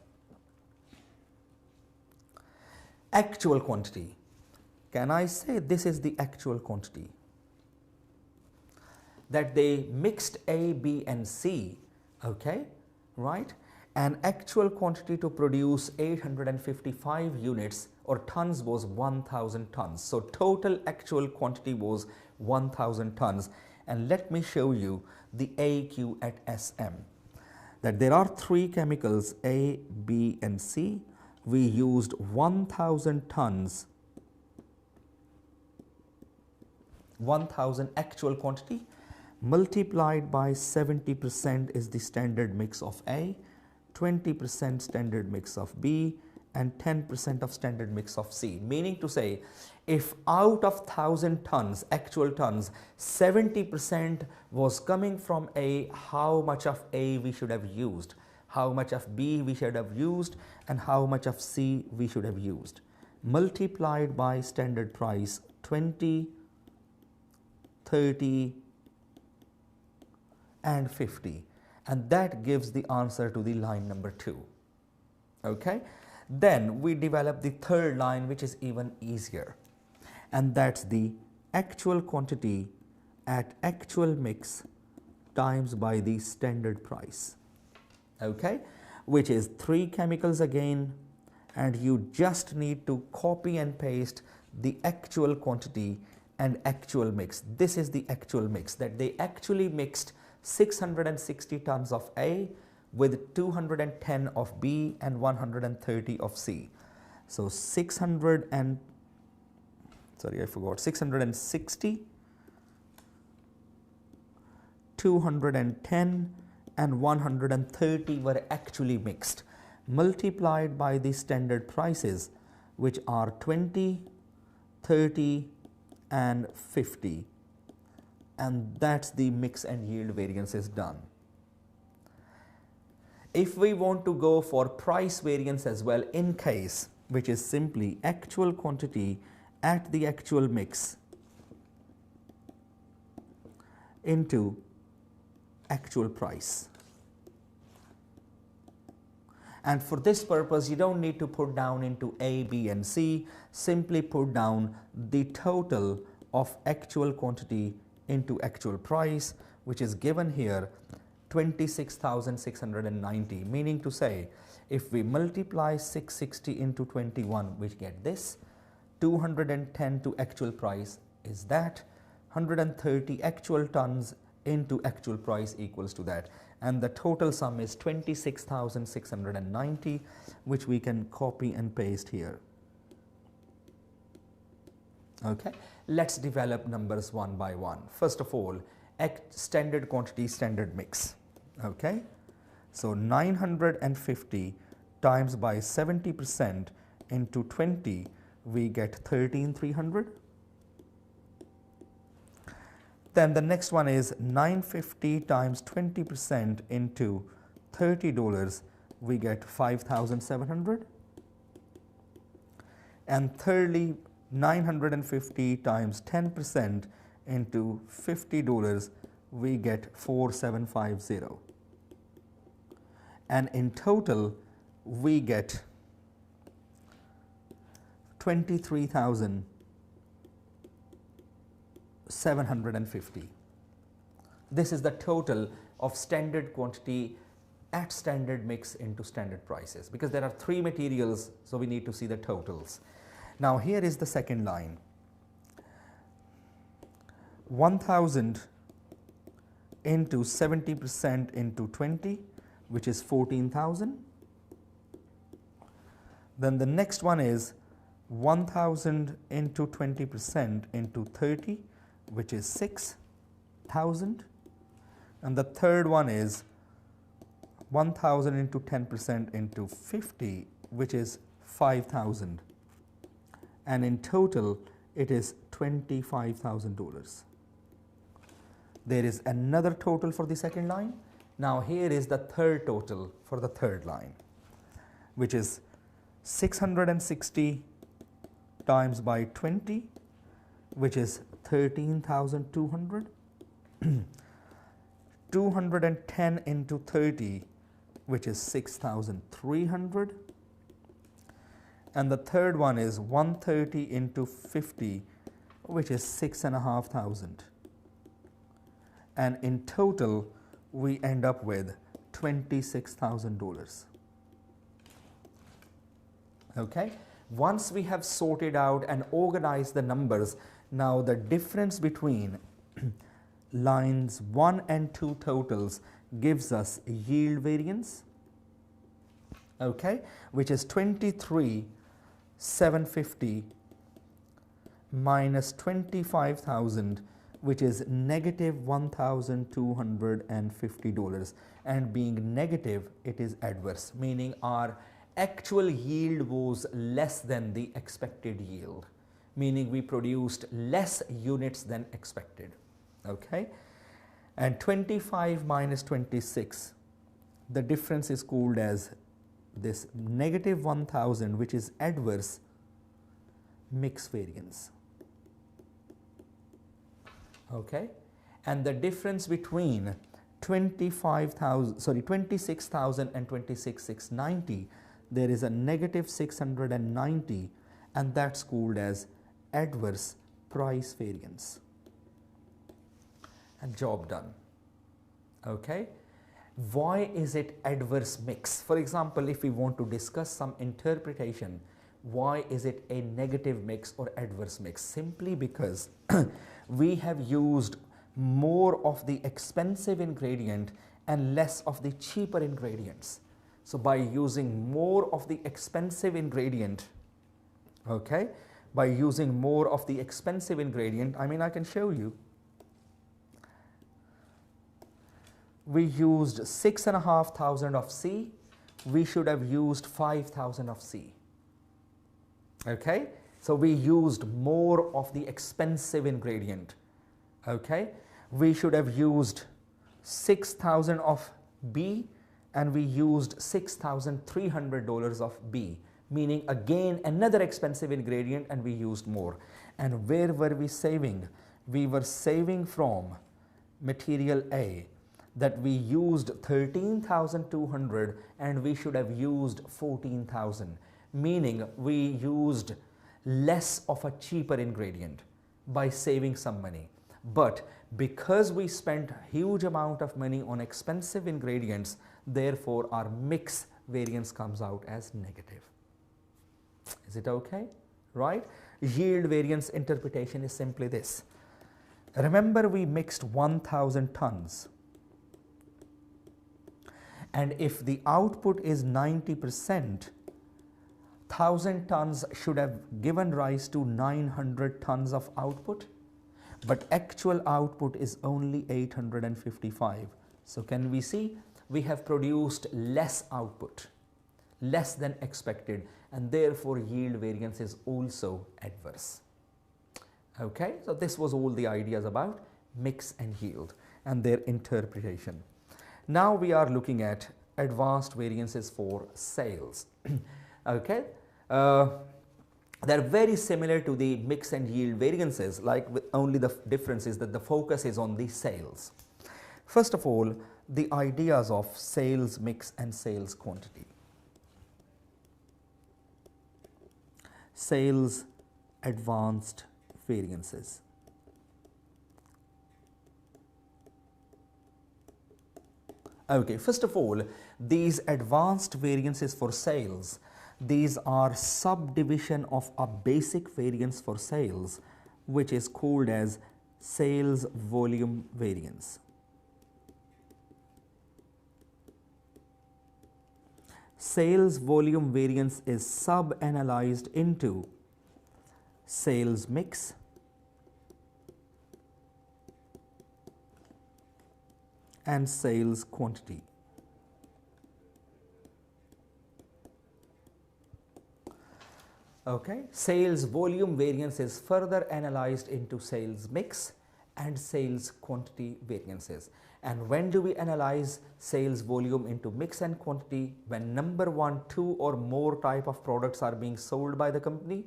actual quantity, can I say this is the actual quantity? That they mixed A, B and C, okay, right? And actual quantity to produce 855 units or tons was 1000 tons. So total actual quantity was 1000 tons. And let me show you the AQ at SM. That there are three chemicals A, B and C. We used 1000 tons, 1000 actual quantity multiplied by 70% is the standard mix of A, 20% standard mix of B and 10% of standard mix of C. Meaning to say, if out of 1000 tons, actual tons, 70% was coming from A, how much of A we should have used, how much of B we should have used and how much of C we should have used. Multiplied by standard price 20, 30 and 50, and that gives the answer to the line number 2. Okay, then we develop the third line, which is even easier, and that's the actual quantity at actual mix times by the standard price, okay, which is three chemicals again, and you just need to copy and paste the actual quantity and actual mix. This is the actual mix, that they actually mixed 660 tons of A with 210 of B and 130 of C. So 660, 210 and 130 were actually mixed, multiplied by the standard prices, which are 20, 30 and 50. And that's the mix and yield variances done. If we want to go for price variance as well, in case, which is simply actual quantity at the actual mix into actual price. And for this purpose, you don't need to put down into A, B and C, simply put down the total of actual quantity into actual price, which is given here 26,690, meaning to say, if we multiply 660 into 21, we get this, 210 to actual price is that, 130 actual tons into actual price equals to that, and the total sum is 26,690, which we can copy and paste here. Okay, let's develop numbers one by one. First of all, standard quantity, standard mix. Okay, so 950 times by 70% into 20, we get 13,300. Then the next one is 950 times 20% into $30, we get 5,700. And thirdly, 950 times 10% into $50, we get 4,750. And in total, we get 23,750. This is the total of standard quantity at standard mix into standard prices, because there are 3 materials, so we need to see the totals. Now here is the second line. 1000 into 70% into 20, which is 14,000. Then the next one is 1000 into 20% into 30, which is 6,000. And the third one is 1000 into 10% into 50, which is 5,000. And in total, it is $25,000. There is another total for the second line. Now here is the third total for the third line, which is 660 times by 20, which is 13,200. 210 into 30, which is 6,300. And the third one is 130 into 50, which is 6,500. And in total, we end up with $26,000. Okay? Once we have sorted out and organized the numbers, now the difference between lines 1 and 2 totals gives us yield variance, okay, which is 23,750 minus 25,000, which is negative $1,250, and being negative, it is adverse, meaning our actual yield was less than the expected yield, meaning we produced less units than expected. Okay, and 25 minus 26, the difference is called as this negative 1,000, which is adverse mix variance. Okay, and the difference between 26,000 and 26,690, there is a negative 690, and that's called as adverse price variance. And job done. Okay, why is it adverse mix? For example, if we want to discuss some interpretation, why is it a negative mix or adverse mix? Simply because we have used more of the expensive ingredient and less of the cheaper ingredients. So by using more of the expensive ingredient, okay, by using more of the expensive ingredient, I mean, I can show you. We used 6,500 of C, we should have used 5,000 of C. Okay, so we used more of the expensive ingredient. Okay, we should have used 6,000 of B, and we used $6,300 of B, meaning again another expensive ingredient, and we used more. And where were we saving? We were saving from material A, that we used 13,200 and we should have used 14,000, meaning we used less of a cheaper ingredient by saving some money. But because we spent huge amount of money on expensive ingredients, therefore our mix variance comes out as negative. Is it okay? Right? Yield variance interpretation is simply this. Remember, we mixed 1,000 tons. And if the output is 90%, 1,000 tons should have given rise to 900 tons of output, but actual output is only 855. So can we see we have produced less output, less than expected, and therefore yield variance is also adverse. Okay, so this was all the ideas about mix and yield and their interpretation. Now we are looking at advanced variances for sales. Okay, they're very similar to the mix and yield variances, like with only the difference is that the focus is on the sales. First of all, the ideas of sales mix and sales quantity. sales advanced variances. Okay, first of all, these advanced variances for sales, these are subdivision of a basic variance for sales, which is called as sales volume variance. Sales volume variance is sub-analyzed into sales mix, and sales quantity. Okay, sales volume variance is further analyzed into sales mix and sales quantity variances. And when do we analyze sales volume into mix and quantity? When number one, two or more type of products are being sold by the company,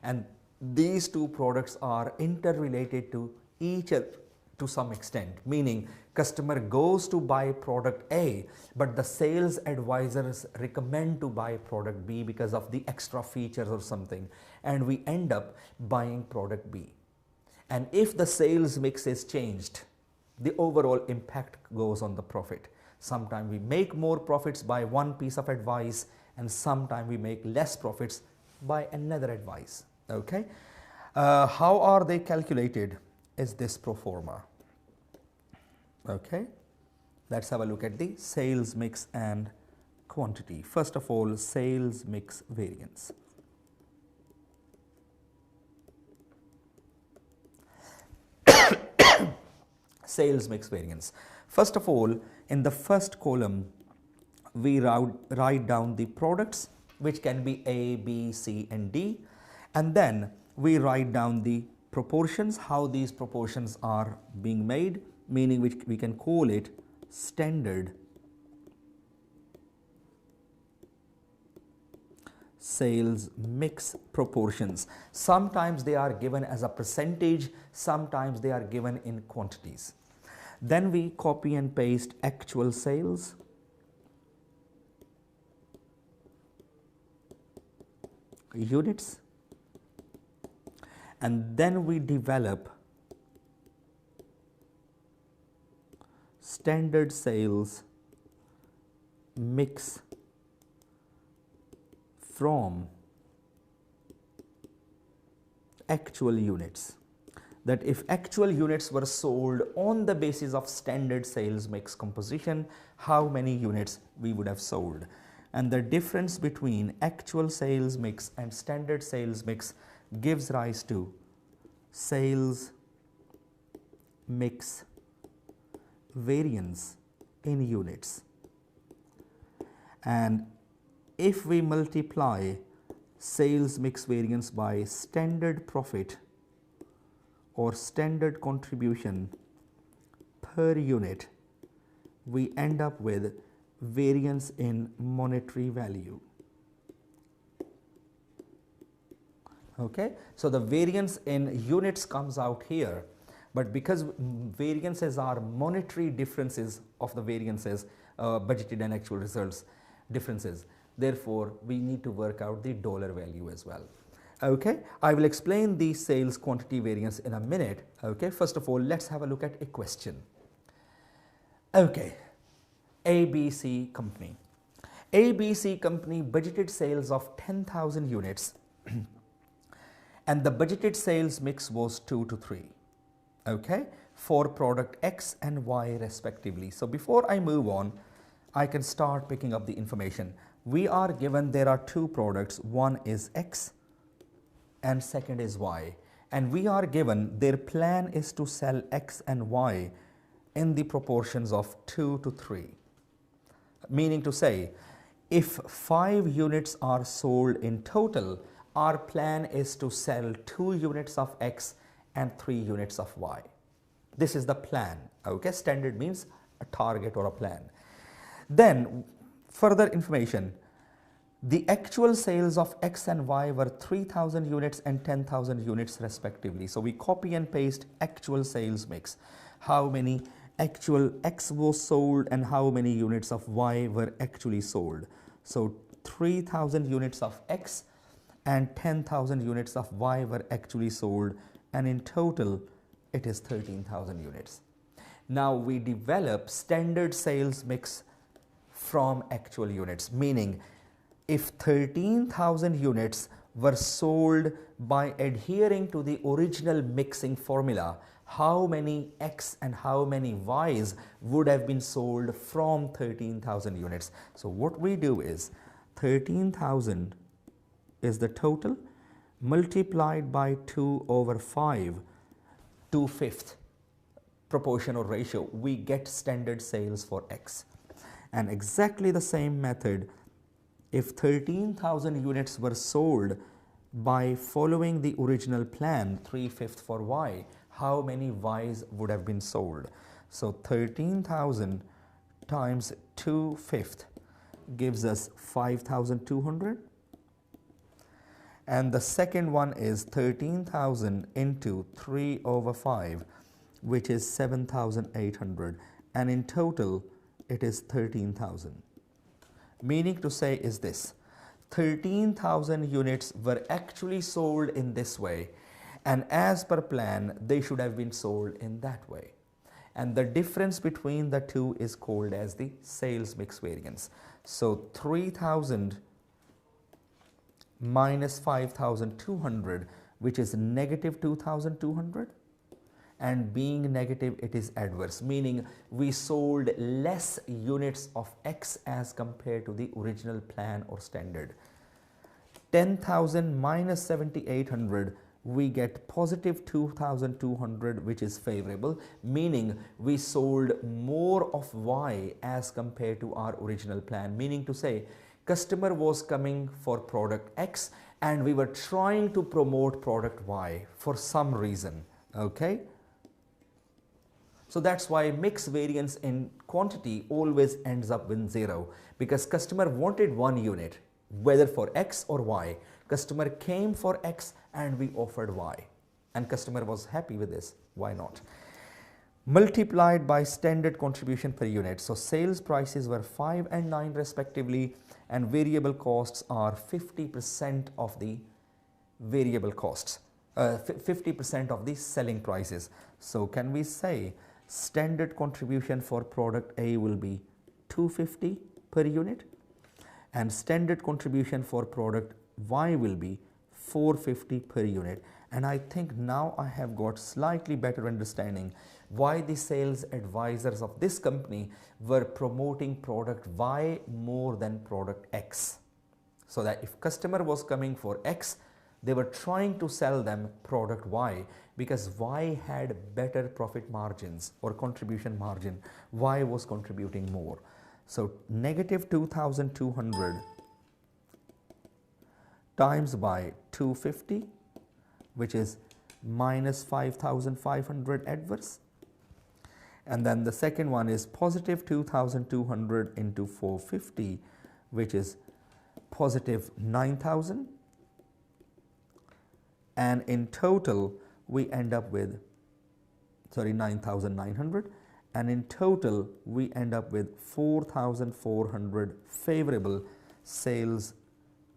and these two products are interrelated to each other to some extent, meaning customer goes to buy product A, but the sales advisors recommend to buy product B because of the extra features or something, and we end up buying product B. And if the sales mix is changed, the overall impact goes on the profit. Sometimes we make more profits by one piece of advice, and sometimes we make less profits by another advice. Okay, how are they calculated? Is this pro forma. Okay, let's have a look at the sales mix and quantity. First of all, sales mix variance. Sales mix variance. First of all, in the first column, we write down the products, which can be A, B, C, and D, and then we write down the proportions, how these proportions are being made, meaning which we can call it standard sales mix proportions. Sometimes they are given as a percentage, sometimes they are given in quantities. Then we copy and paste actual sales, units, and then we develop standard sales mix from actual units. That if actual units were sold on the basis of standard sales mix composition, how many units we would have sold. And the difference between actual sales mix and standard sales mix gives rise to sales mix variance in units. And if we multiply sales mix variance by standard profit or standard contribution per unit, we end up with variance in monetary value. Okay, so the variance in units comes out here, but because variances are monetary differences of the variances, budgeted and actual results differences, therefore we need to work out the dollar value as well. Okay, I will explain the sales quantity variance in a minute. Okay, first of all, let's have a look at a question. Okay, ABC company. ABC company budgeted sales of 10,000 units and the budgeted sales mix was 2 to 3. Okay, for product X and Y respectively. So before I move on, I can start picking up the information. We are given there are two products, one is X and second is Y, and we are given their plan is to sell X and Y in the proportions of 2 to 3. Meaning to say, if 5 units are sold in total, our plan is to sell 2 units of X and 3 units of Y. This is the plan. Okay, standard means a target or a plan. Then further information, the actual sales of X and Y were 3,000 units and 10,000 units respectively. So we copy and paste actual sales mix. How many actual X was sold and how many units of Y were actually sold. So 3,000 units of X and 10,000 units of Y were actually sold, and in total it is 13,000 units. Now we develop standard sales mix from actual units, meaning if 13,000 units were sold by adhering to the original mixing formula, how many X and how many Ys would have been sold from 13,000 units? So what we do is 13,000 is the total multiplied by 2/5, 2/5 proportion or ratio, we get standard sales for X. And exactly the same method, if 13,000 units were sold by following the original plan, 3/5 for Y, how many Ys would have been sold? So 13,000 times 2/5 gives us 5,200. And the second one is 13,000 into 3/5, which is 7,800. And in total, it is 13,000. Meaning to say is this, 13,000 units were actually sold in this way, and as per plan, they should have been sold in that way. And the difference between the two is called as the sales mix variance. So 3,000 minus 5,200, which is negative 2,200, and being negative, it is adverse, meaning we sold less units of X as compared to the original plan or standard. 10,000 minus 7,800, we get positive 2,200, which is favorable, meaning we sold more of Y as compared to our original plan, meaning to say customer was coming for product X and we were trying to promote product Y for some reason, okay? So that's why mix variance in quantity always ends up with 0, because customer wanted 1 unit, whether for X or Y. Customer came for X and we offered Y, and customer was happy with this. Why not? Multiplied by standard contribution per unit. So sales prices were 5 and 9 respectively, and variable costs are 50% of the variable costs, 50% of the selling prices. So can we say standard contribution for product A will be 250 per unit, and standard contribution for product Y will be 450 per unit. And I think now I have got slightly better understanding why the sales advisors of this company were promoting product Y more than product X. So that if customer was coming for X, they were trying to sell them product Y, because Y had better profit margins or contribution margin. Y was contributing more. So negative 2,200 times by 250, which is minus 5,500 adverse. And then the second one is positive 2,200 into 450, which is positive 9,000. And in total, we end up with, 9,900. And in total, we end up with 4,400 favorable sales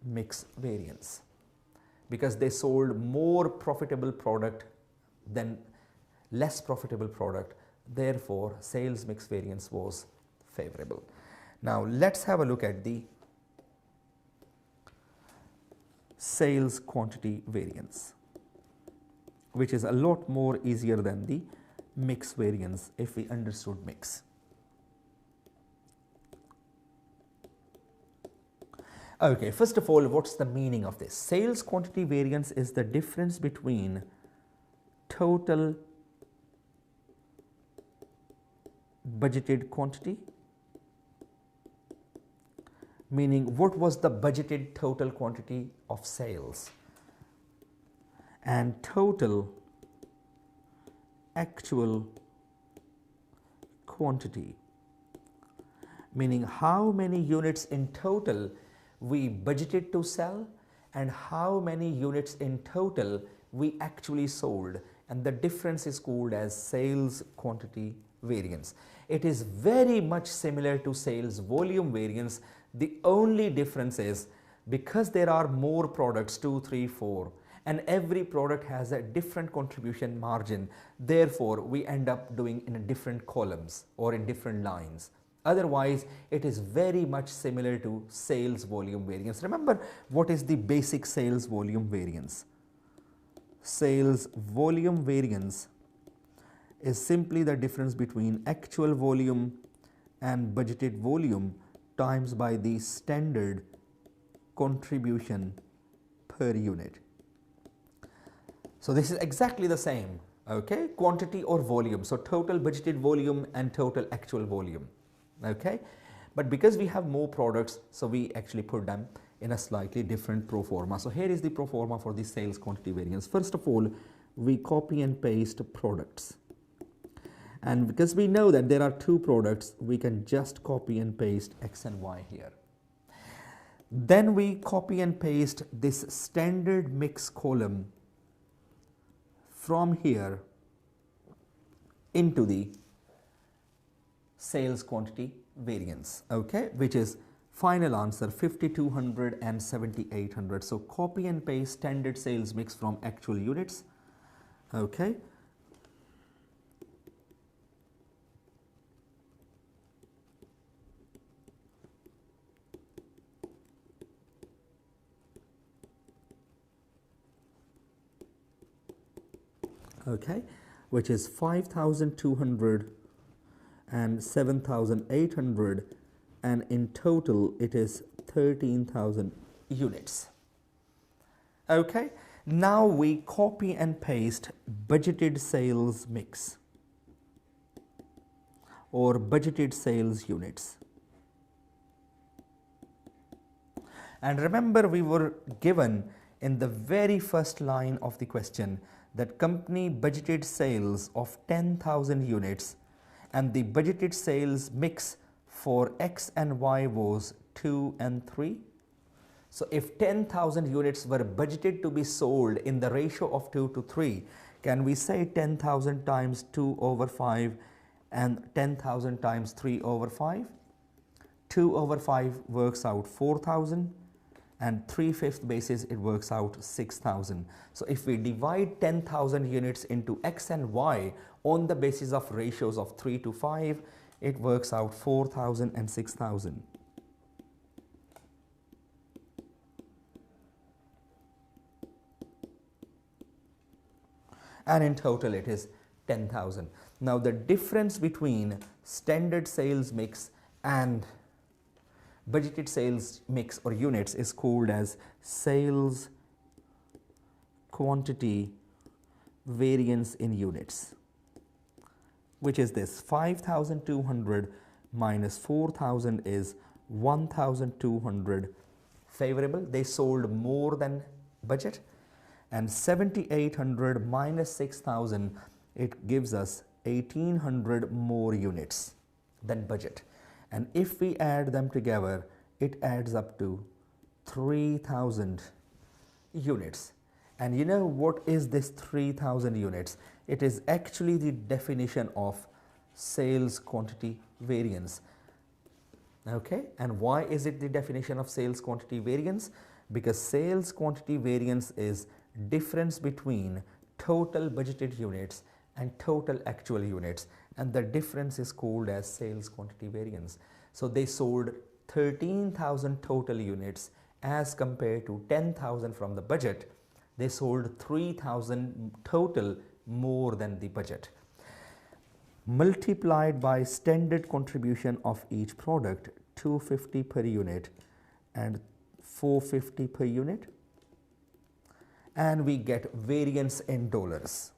mix variance, because they sold more profitable product than less profitable product. Therefore, sales mix variance was favorable. Now, let's have a look at the sales quantity variance, which is a lot more easier than the mix variance if we understood mix. Okay, first of all, what's the meaning of this? Sales quantity variance is the difference between total budgeted quantity, meaning what was the budgeted total quantity of sales, and total actual quantity, meaning how many units in total we budgeted to sell and how many units in total we actually sold, and the difference is called as sales quantity variance. It is very much similar to sales volume variance. The only difference is because there are more products, 2, 3, 4, and every product has a different contribution margin, therefore we end up doing in different columns or in different lines. Otherwise, it is very much similar to sales volume variance. Remember, what is the basic sales volume variance? Sales volume variance is simply the difference between actual volume and budgeted volume times by the standard contribution per unit. So this is exactly the same, okay, quantity or volume. So total budgeted volume and total actual volume, okay. But because we have more products, so we actually put them in a slightly different pro forma. So here is the pro forma for the sales quantity variance. First of all, we copy and paste products. And because we know that there are two products, we can just copy and paste X and Y here. Then we copy and paste this standard mix column from here into the sales quantity variance, okay, which is final answer 5200 and 7800. So copy and paste standard sales mix from actual units, okay. Okay, which is 5200 and 7800, and in total it is 13,000 units. Okay, now we copy and paste budgeted sales mix or budgeted sales units. And remember, we were given in the very first line of the question that company budgeted sales of 10,000 units and the budgeted sales mix for X and Y was 2 and 3. So if 10,000 units were budgeted to be sold in the ratio of 2 to 3, can we say 10,000 times 2 over 5 and 10,000 times 3 over 5? 2 over 5 works out 4,000. And 3/5 basis it works out 6,000. So if we divide 10,000 units into X and Y on the basis of ratios of 3 to 5, it works out 4,000 and 6,000. And in total it is 10,000. Now the difference between standard sales mix and budgeted sales mix or units is called as sales quantity variance in units, which is this 5200 minus 4000 is 1200 favorable. They sold more than budget. And 7800 minus 6000, it gives us 1800 more units than budget. And if we add them together, it adds up to 3000 units. And you know what is this 3000 units? It is actually the definition of sales quantity variance. Okay, and why is it the definition of sales quantity variance? Because sales quantity variance is difference between total budgeted units and total actual units, and the difference is called as sales quantity variance. So they sold 13,000 total units as compared to 10,000 from the budget. They sold 3,000 total more than the budget. Multiplied by standard contribution of each product, 250 per unit and 450 per unit, and we get variance in dollars.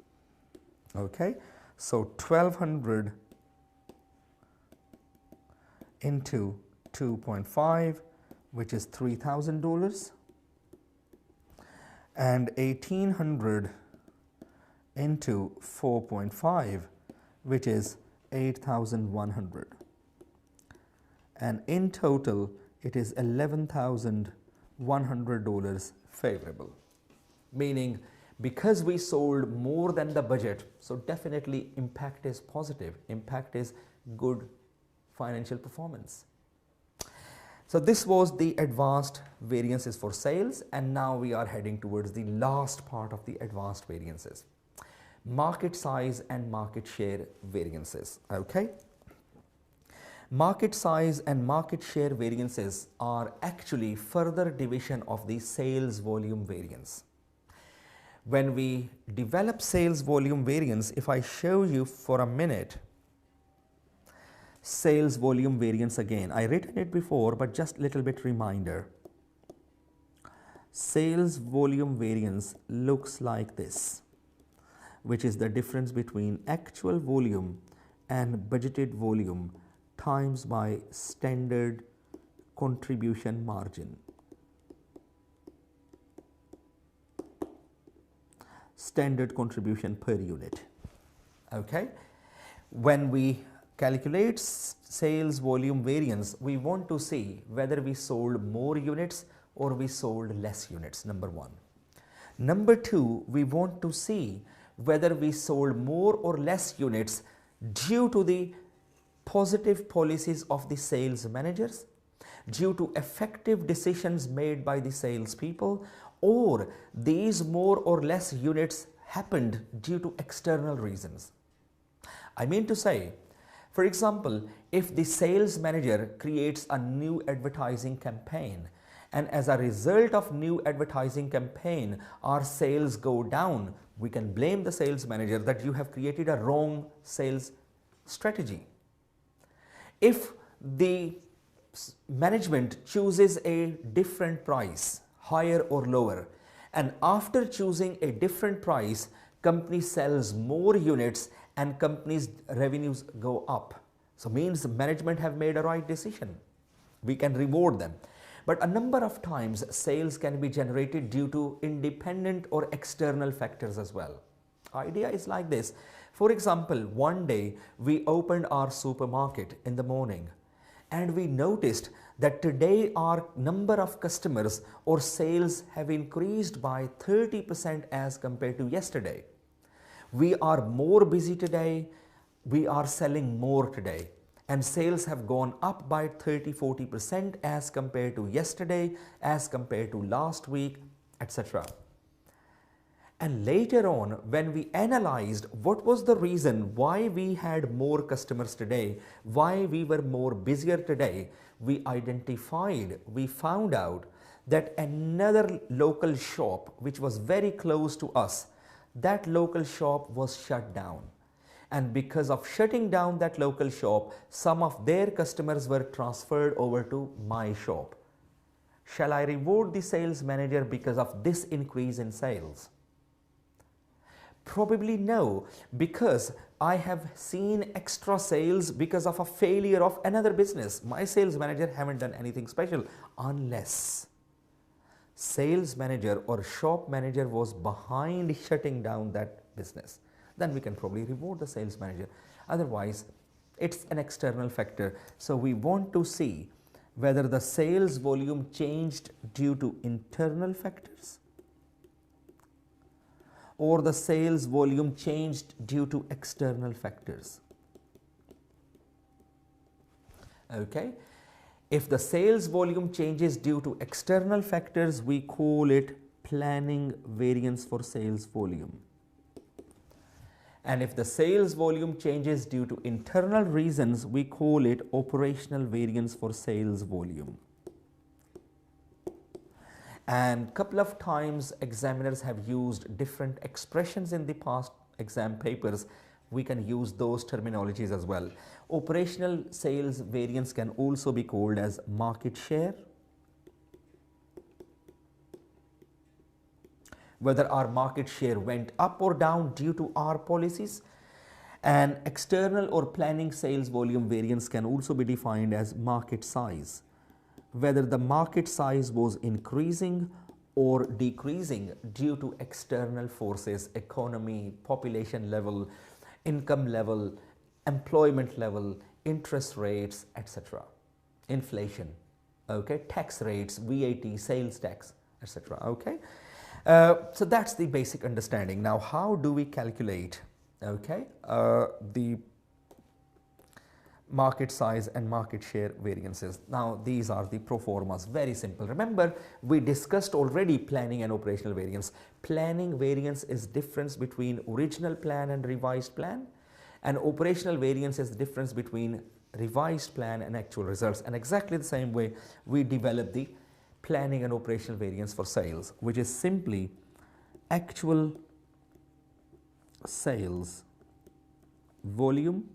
Okay, so 1200 into 2.5, which is $3,000, and 1800 into 4.5, which is 8,100, and in total it is $11,100 favorable, meaning because we sold more than the budget, so definitely impact is positive, impact is good financial performance. So this was the advanced variances for sales, and now we are heading towards the last part of the advanced variances. Market size and market share variances, okay? Market size and market share variances are actually further division of the sales volume variance. When we develop sales volume variance, if I show you for a minute, sales volume variance again, I written it before but just little bit reminder. Sales volume variance looks like this, which is the difference between actual volume and budgeted volume times by standard contribution margin. Standard contribution per unit. Okay. When we calculate sales volume variance, we want to see whether we sold more units or we sold less units, number one. Number two, we want to see whether we sold more or less units due to the positive policies of the sales managers, due to effective decisions made by the salespeople, or these more or less units happened due to external reasons. I mean to say, for example, if the sales manager creates a new advertising campaign, and as a result of new advertising campaign our sales go down, we can blame the sales manager that you have created a wrong sales strategy. If the management chooses a different price, higher or lower, and after choosing a different price, company sells more units and company's revenues go up. So means the management have made a right decision. We can reward them. But a number of times sales can be generated due to independent or external factors as well. Idea is like this. For example, one day we opened our supermarket in the morning and we noticed that today our number of customers or sales have increased by 30% as compared to yesterday. We are more busy today, we are selling more today, and sales have gone up by 30-40% as compared to yesterday, as compared to last week, etc. And later on, when we analyzed what was the reason why we had more customers today, why we were more busier today, we found out that another local shop which was very close to us, that local shop was shut down. And because of shutting down that local shop, some of their customers were transferred over to my shop. Shall I reward the sales manager because of this increase in sales? Probably no, because I have seen extra sales because of a failure of another business. My sales manager haven't done anything special, unless sales manager or shop manager was behind shutting down that business. Then we can probably reward the sales manager. Otherwise, it's an external factor. So we want to see whether the sales volume changed due to internal factors or the sales volume changed due to external factors. Okay. If the sales volume changes due to external factors, we call it planning variance for sales volume. And if the sales volume changes due to internal reasons, we call it operational variance for sales volume. And couple of times examiners have used different expressions in the past exam papers. We can use those terminologies as well. Operational sales variance can also be called as market share, whether our market share went up or down due to our policies. And external or planning sales volume variance can also be defined as market size, whether the market size was increasing or decreasing due to external forces, economy, population level, income level, employment level, interest rates, etc. Inflation, okay, tax rates, VAT, sales tax, etc. Okay. So that's the basic understanding. Now, how do we calculate, okay, the market size and market share variances. Now these are the pro formas, very simple. Remember, we discussed already planning and operational variance. Planning variance is difference between original plan and revised plan, and operational variance is the difference between revised plan and actual results. And exactly the same way we develop the planning and operational variance for sales, which is simply actual sales volume,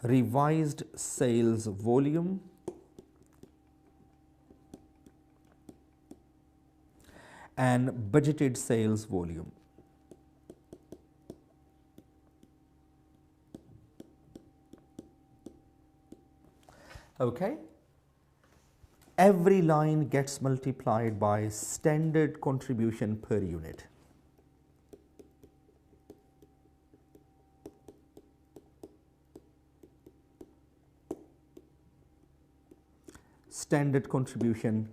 revised sales volume, and budgeted sales volume. Okay? Every line gets multiplied by standard contribution per unit. Standard contribution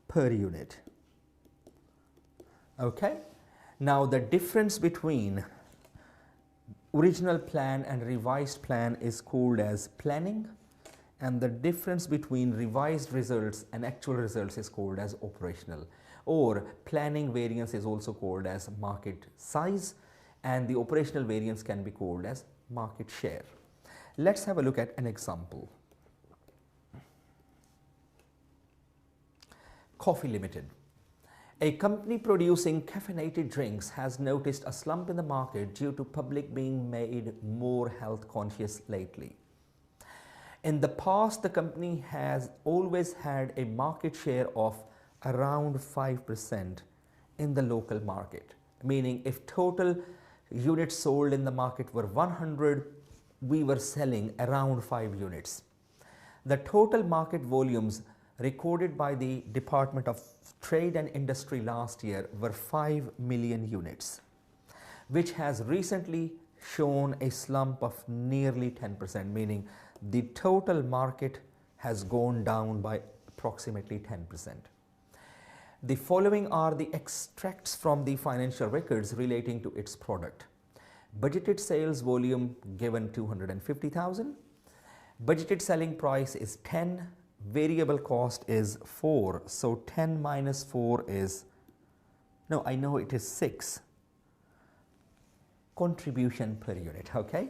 per unit. Okay? Now the difference between original plan and revised plan is called as planning, and the difference between revised results and actual results is called as operational. Or planning variance is also called as market size, and the operational variance can be called as market share. Let's have a look at an example. Coffee Limited. A company producing caffeinated drinks has noticed a slump in the market due to public being made more health conscious lately. In the past, the company has always had a market share of around 5% in the local market, meaning if total units sold in the market were 100, we were selling around 5 units. The total market volumes recorded by the Department of Trade and Industry last year were 5 million units, which has recently shown a slump of nearly 10%, meaning the total market has gone down by approximately 10%. The following are the extracts from the financial records relating to its product. Budgeted sales volume given 250,000, budgeted selling price is 10, variable cost is 4, so 10 minus 4 is, no, I know it is 6, contribution per unit, okay?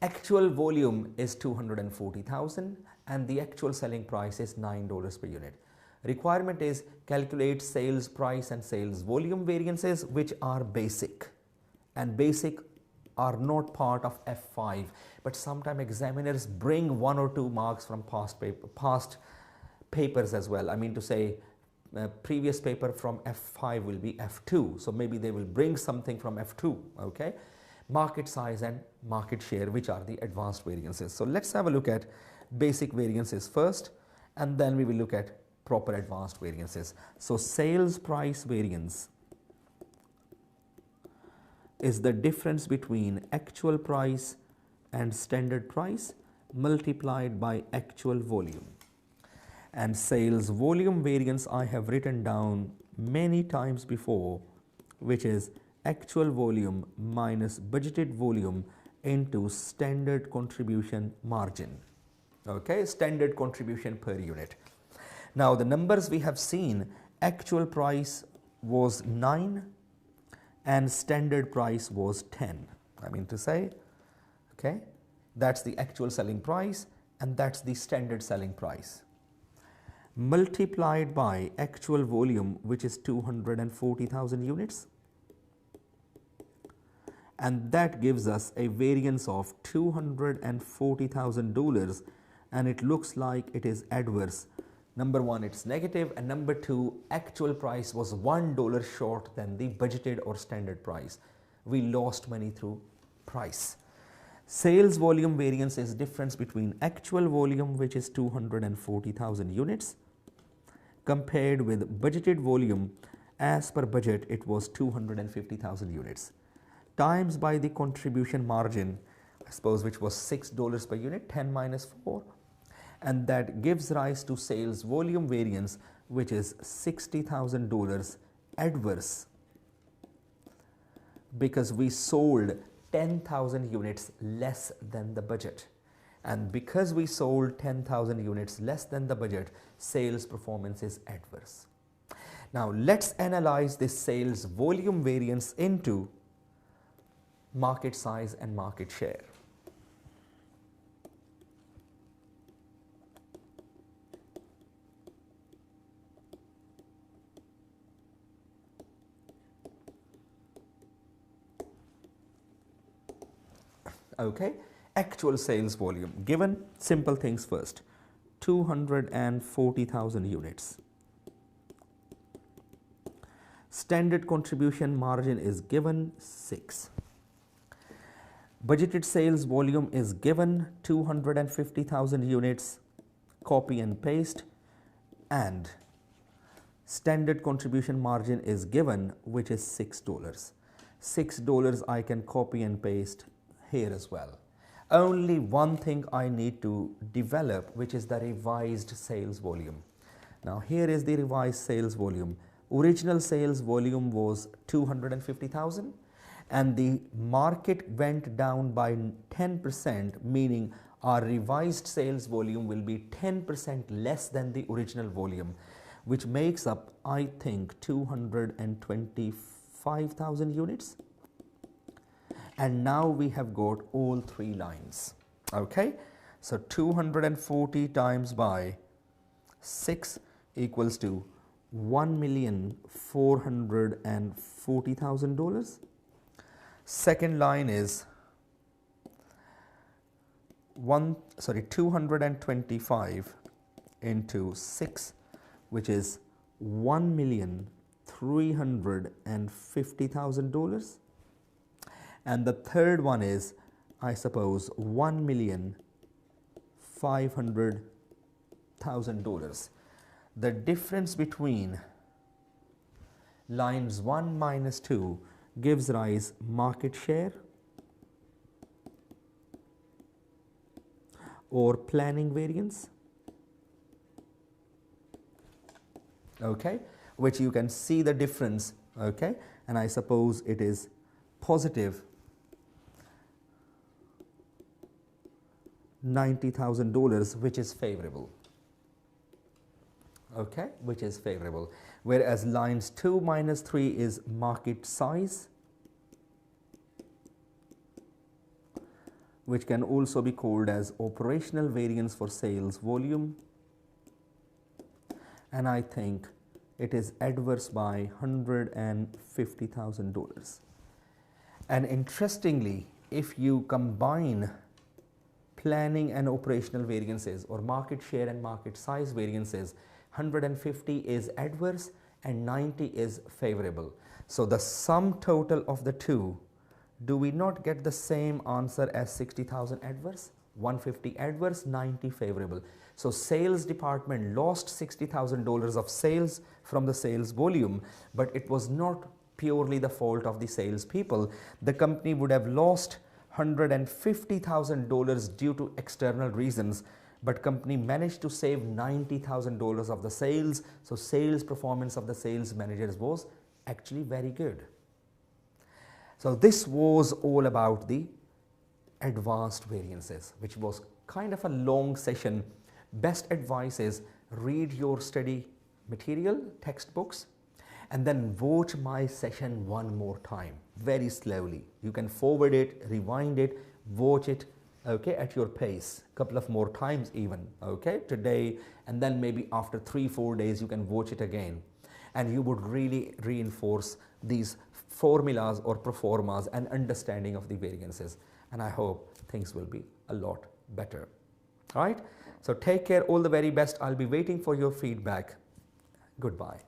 Actual volume is 240,000 and the actual selling price is $9 per unit. Requirement is calculate sales price and sales volume variances, which are basic, and basic are not part of F5, but sometimes examiners bring 1 or 2 marks from past papers as well. I mean to say previous paper from F5 will be F2, so maybe they will bring something from F2, okay? Market size and market share, which are the advanced variances. So let's have a look at basic variances first, and then we will look at proper advanced variances. So sales price variance is the difference between actual price and standard price multiplied by actual volume. And sales volume variance I have written down many times before, which is actual volume minus budgeted volume into standard contribution margin, okay, standard contribution per unit. Now the numbers we have seen, actual price was 9 and standard price was 10. I mean to say, okay, that's the actual selling price and that's the standard selling price, multiplied by actual volume, which is 240,000 units, and that gives us a variance of $240,000, and it looks like it is adverse. Number one, it's negative, and number two, actual price was $1 short than the budgeted or standard price. We lost money through price. Sales volume variance is difference between actual volume, which is 240,000 units, compared with budgeted volume. As per budget, it was 250,000 units, times by the contribution margin, I suppose, which was $6 per unit, 10 minus 4, and that gives rise to sales volume variance, which is $60,000 adverse, because we sold 10,000 units less than the budget. And because we sold 10,000 units less than the budget, sales performance is adverse. Now let's analyze this sales volume variance into market size and market share. Okay, actual sales volume given, simple things first, 240,000 units. Standard contribution margin is given 6. Budgeted sales volume is given 250,000 units, copy and paste, and standard contribution margin is given, which is $6. $6 I can copy and paste here as well. Only one thing I need to develop, which is the revised sales volume. Now here is the revised sales volume. Original sales volume was 250,000 and the market went down by 10%, meaning our revised sales volume will be 10% less than the original volume, which makes up, I think, 225,000 units. And now we have got all three lines. Okay, so 240 times by 6 equals to $1,440,000. Second line is 225 into 6, which is $1,350,000. And the third one is, I suppose, $1,500,000. The difference between lines 1 minus 2 gives rise market share or planning variance, okay, which you can see the difference, okay, and I suppose it is positive $90,000, which is favorable, okay, which is favorable, whereas lines 2 minus 3 is market size, which can also be called as operational variance for sales volume, and I think it is adverse by $150,000. And interestingly, if you combine planning and operational variances or market share and market size variances, 150 is adverse and 90 is favorable. So the sum total of the two, do we not get the same answer as 60,000 adverse? 150 adverse, 90 favorable. So sales department lost $60,000 of sales from the sales volume, but it was not purely the fault of the sales people. The company would have lost $150,000 due to external reasons, but company managed to save $90,000 of the sales. So sales performance of the sales managers was actually very good. So this was all about the advanced variances, which was kind of a long session. Best advice is read your study material, textbooks, and then watch my session one more time, very slowly. You can forward it, rewind it, watch it, okay, at your pace, couple of more times even, okay, today, and then maybe after 3-4 days you can watch it again, and you would really reinforce these formulas or proformas and understanding of the variances, and I hope things will be a lot better. All right, so take care, all the very best. I'll be waiting for your feedback. Goodbye.